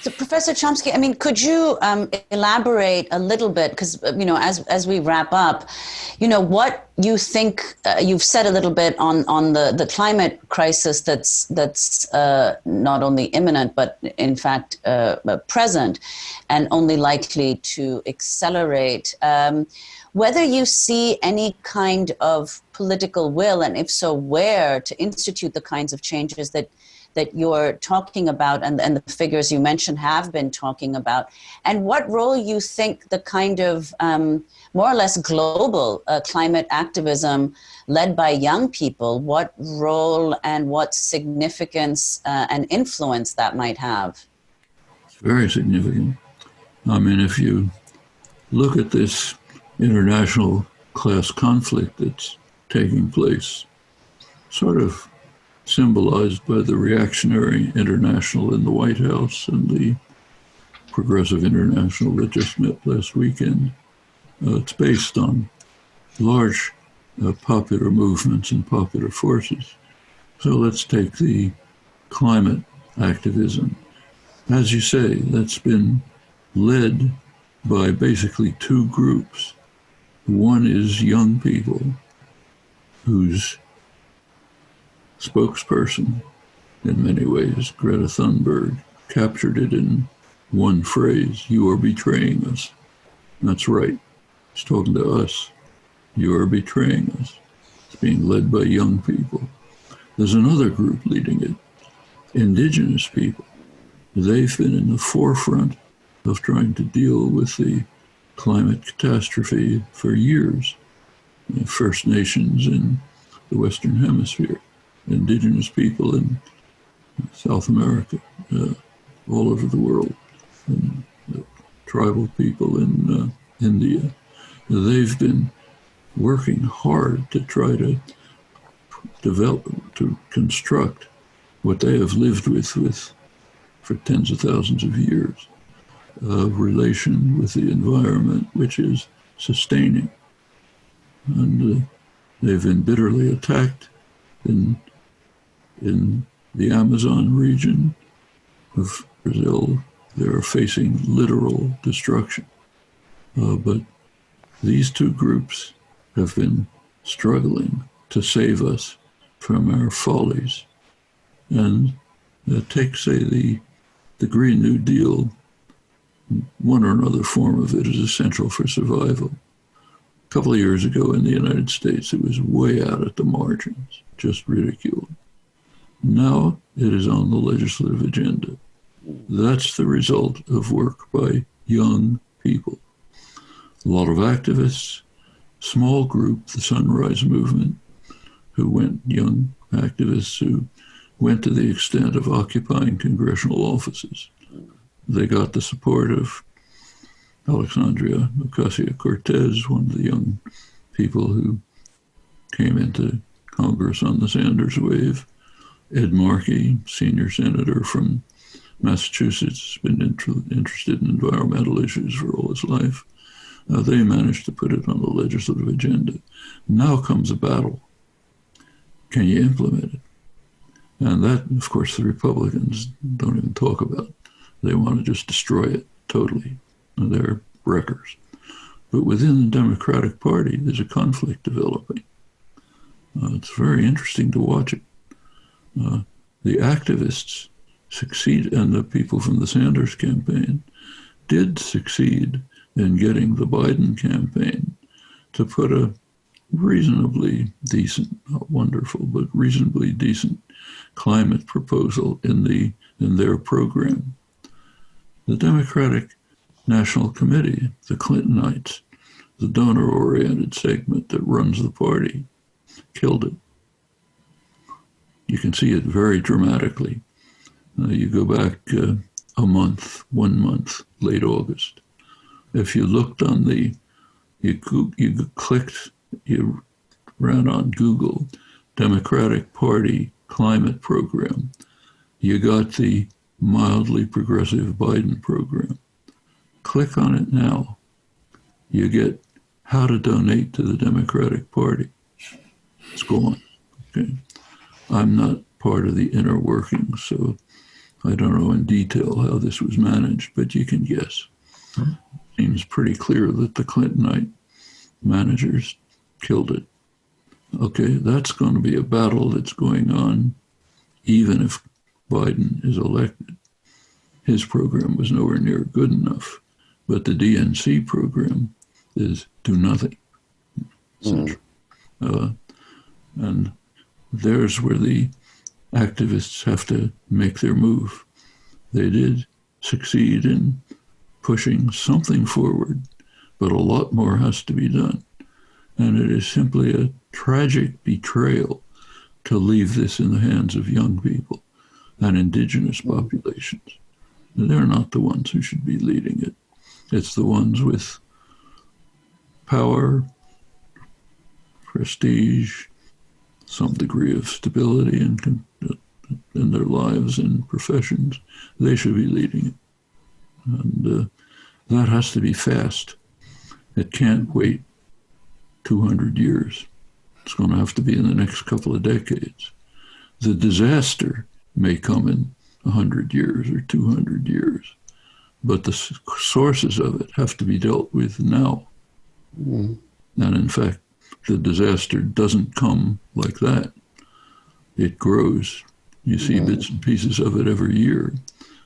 So, Professor Chomsky, I mean, could you elaborate a little bit, because, as we wrap up, what you think, you've said a little bit on the climate crisis that's not only imminent, but in fact present and only likely to accelerate. Whether you see any kind of political will, and if so, where, to institute the kinds of changes that you're talking about and the figures you mentioned have been talking about, and what role you think the kind of more or less global climate activism led by young people, what role and what significance and influence that might have? It's very significant. I mean, if you look at this international class conflict that's taking place, sort of symbolized by the reactionary international in the White House and the progressive international that just met last weekend. It's based on large popular movements and popular forces. So let's take the climate activism. As you say, that's been led by basically two groups. One is young people whose spokesperson, in many ways, Greta Thunberg, captured it in one phrase, "You are betraying us." That's right. He's talking to us. You are betraying us. It's being led by young people. There's another group leading it, indigenous people. They've been in the forefront of trying to deal with the climate catastrophe for years. First Nations in the Western Hemisphere, indigenous people in South America, all over the world, and tribal people in India. They've been working hard to try to develop, to construct what they have lived with for tens of thousands of years, a relation with the environment which is sustaining. And they've been bitterly attacked in the Amazon region of Brazil. They're facing literal destruction. But these two groups have been struggling to save us from our follies. And take, say, the Green New Deal, one or another form of it is essential for survival. A couple of years ago in the United States, it was way out at the margins, just ridiculed. Now it is on the legislative agenda. That's the result of work by young people. A lot of activists, small group, the Sunrise Movement, young activists who went to the extent of occupying congressional offices. They got the support of Alexandria Ocasio-Cortez, one of the young people who came into Congress on the Sanders wave. Ed Markey, senior senator from Massachusetts, been interested in environmental issues for all his life. They managed to put it on the legislative agenda. Now comes a battle. Can you implement it? And that, of course, the Republicans don't even talk about. They want to just destroy it totally. They're wreckers. But within the Democratic Party, there's a conflict developing. It's very interesting to watch it. The activists succeed, and the people from the Sanders campaign did succeed in getting the Biden campaign to put a reasonably decent, not wonderful, but reasonably decent climate proposal in their program. The Democratic National Committee, the Clintonites, the donor-oriented segment that runs the party, killed it. You can see it very dramatically. You go back one month, late August. If you looked on you ran on Google, Democratic Party climate program, you got the mildly progressive Biden program. Click on it now. You get how to donate to the Democratic Party. It's gone. Okay. I'm not part of the inner workings, so I don't know in detail how this was managed, but you can guess. Seems pretty clear that the Clintonite managers killed it. Okay, that's going to be a battle that's going on even if Biden is elected. His program was nowhere near good enough, but the DNC program is do nothing. And there's where the activists have to make their move. They did succeed in pushing something forward, but a lot more has to be done. And it is simply a tragic betrayal to leave this in the hands of young people and indigenous populations. They're not the ones who should be leading it. It's the ones with power, prestige, some degree of stability in their lives and professions. They should be leading it. And that has to be fast. It can't wait 200 years. It's going to have to be in the next couple of decades. The disaster may come in 100 years or 200 years, but the sources of it have to be dealt with now. And in fact, the disaster doesn't come like that. It grows. You see bits and pieces of it every year.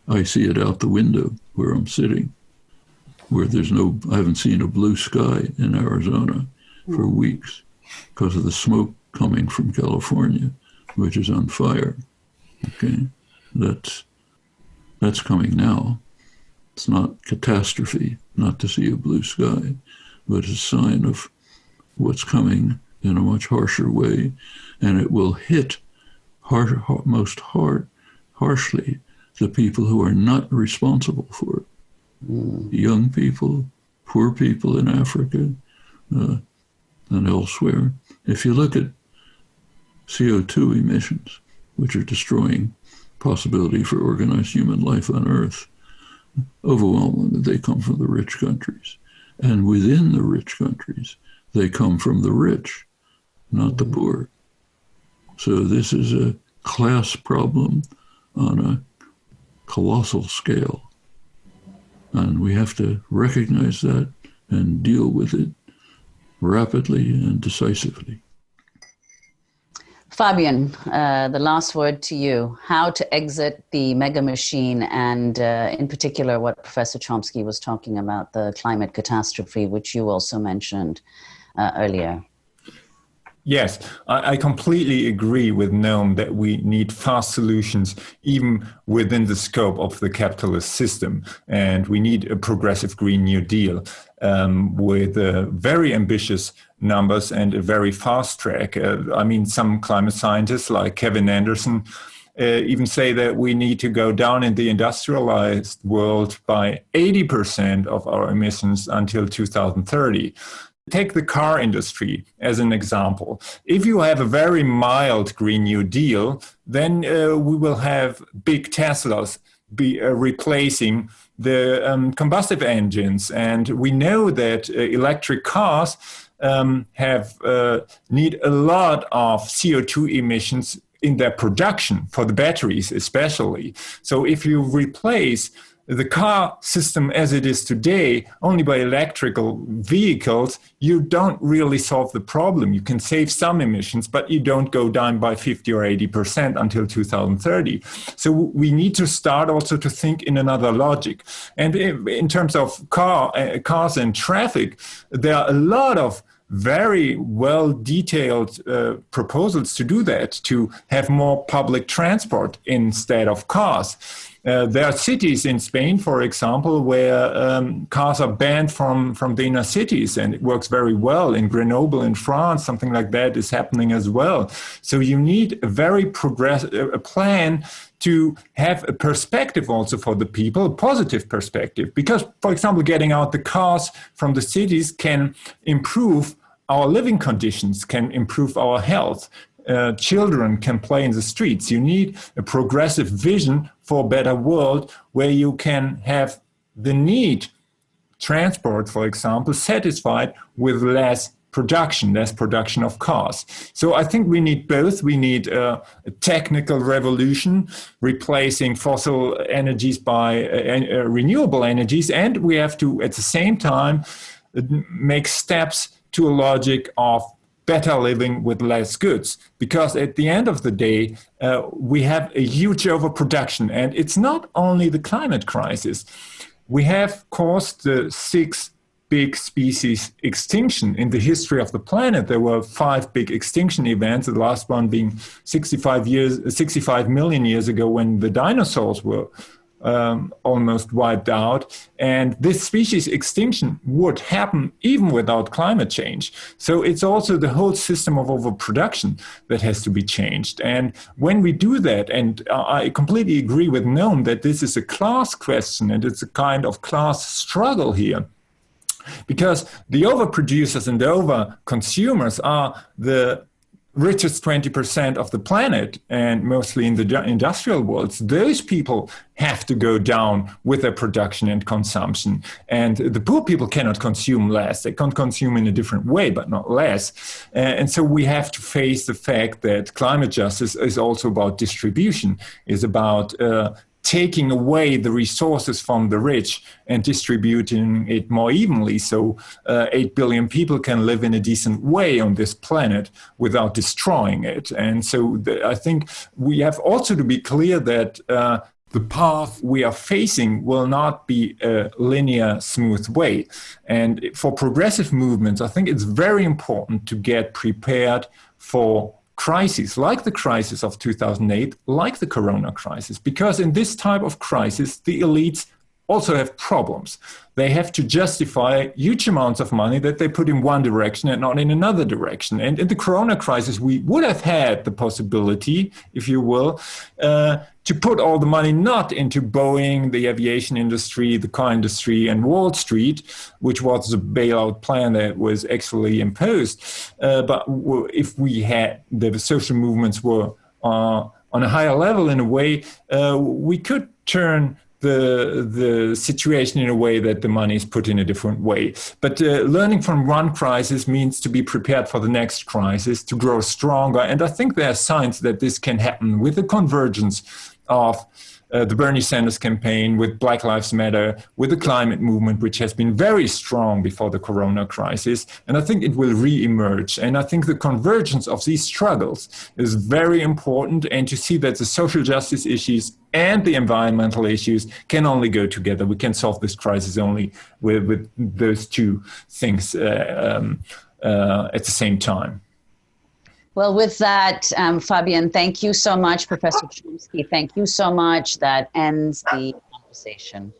I see it out the window where I'm sitting, where I haven't seen a blue sky in Arizona for weeks because of the smoke coming from California, which is on fire. Okay, that's coming now. It's not catastrophe not to see a blue sky, but it's a sign of what's coming in a much harsher way, and it will hit most harshly the people who are not responsible for it. Young people, poor people in Africa and elsewhere. If you look at CO2 emissions, which are destroying possibility for organized human life on Earth, overwhelmingly they come from the rich countries. And within the rich countries, they come from the rich, not the poor. So this is a class problem on a colossal scale. And we have to recognize that and deal with it rapidly and decisively. Fabian, the last word to you. How to exit the mega machine, and in particular what Professor Chomsky was talking about, the climate catastrophe, which you also mentioned earlier. Yes, I completely agree with Noam that we need fast solutions even within the scope of the capitalist system. And we need a progressive Green New Deal with very ambitious numbers and a very fast track. Some climate scientists like Kevin Anderson even say that we need to go down in the industrialized world by 80% of our emissions until 2030. Take the car industry as an example. If you have a very mild Green New Deal, then we will have big Teslas be replacing the combustive engines. And we know that electric cars need a lot of CO2 emissions in their production, for the batteries especially. So if you replace the car system as it is today only by electrical vehicles, you don't really solve the problem. You can save some emissions, but you don't go down by 50 or 80% until 2030. So we need to start also to think in another logic. And in terms of cars and traffic, there are a lot of very well detailed proposals to do that, to have more public transport instead of cars. There are cities in Spain, for example, where cars are banned from the inner cities, and it works very well. In Grenoble, in France, something like that is happening as well. So you need a very progressive plan to have a perspective also for the people, a positive perspective. Because, for example, getting out the cars from the cities can improve our living conditions, can improve our health. Children can play in the streets. You need a progressive vision for a better world where you can have the need, transport, for example, satisfied with less production of cars. So I think we need both. We need a technical revolution, replacing fossil energies by renewable energies, and we have to, at the same time, make steps to a logic of better living with less goods. Because at the end of the day, we have a huge overproduction. And it's not only the climate crisis. We have caused the 6 big species extinction in the history of the planet. There were 5 big extinction events, the last one being 65 million years ago when the dinosaurs were almost wiped out. And this species extinction would happen even without climate change. So it's also the whole system of overproduction that has to be changed. And when we do that, and I completely agree with Noam that this is a class question and it's a kind of class struggle here, because the overproducers and the overconsumers are the richest 20% of the planet, and mostly in the industrial worlds. Those people have to go down with their production and consumption. And the poor people cannot consume less. They can consume in a different way, but not less. And so we have to face the fact that climate justice is also about distribution, is about taking away the resources from the rich and distributing it more evenly, so 8 billion people can live in a decent way on this planet without destroying it. And so I think we have also to be clear that the path we are facing will not be a linear, smooth way. And for progressive movements, I think it's very important to get prepared for crises, like the crisis of 2008, like the corona crisis, because in this type of crisis, the elites also have problems. They have to justify huge amounts of money that they put in one direction and not in another direction. And in the corona crisis, we would have had the possibility, if you will, to put all the money not into Boeing, the aviation industry, the car industry, and Wall Street, which was the bailout plan that was actually imposed. But if we had, the social movements were on a higher level in a way, we could turn the situation in a way that the money is put in a different way. But learning from one crisis means to be prepared for the next crisis, to grow stronger. And I think there are signs that this can happen with the convergence of the Bernie Sanders campaign, with Black Lives Matter, with the climate movement, which has been very strong before the corona crisis. And I think it will re-emerge. And I think the convergence of these struggles is very important. And to see that the social justice issues and the environmental issues can only go together. We can solve this crisis only with those two things at the same time. Well, with that, Fabian, thank you so much. Professor Chomsky, thank you so much. That ends the conversation.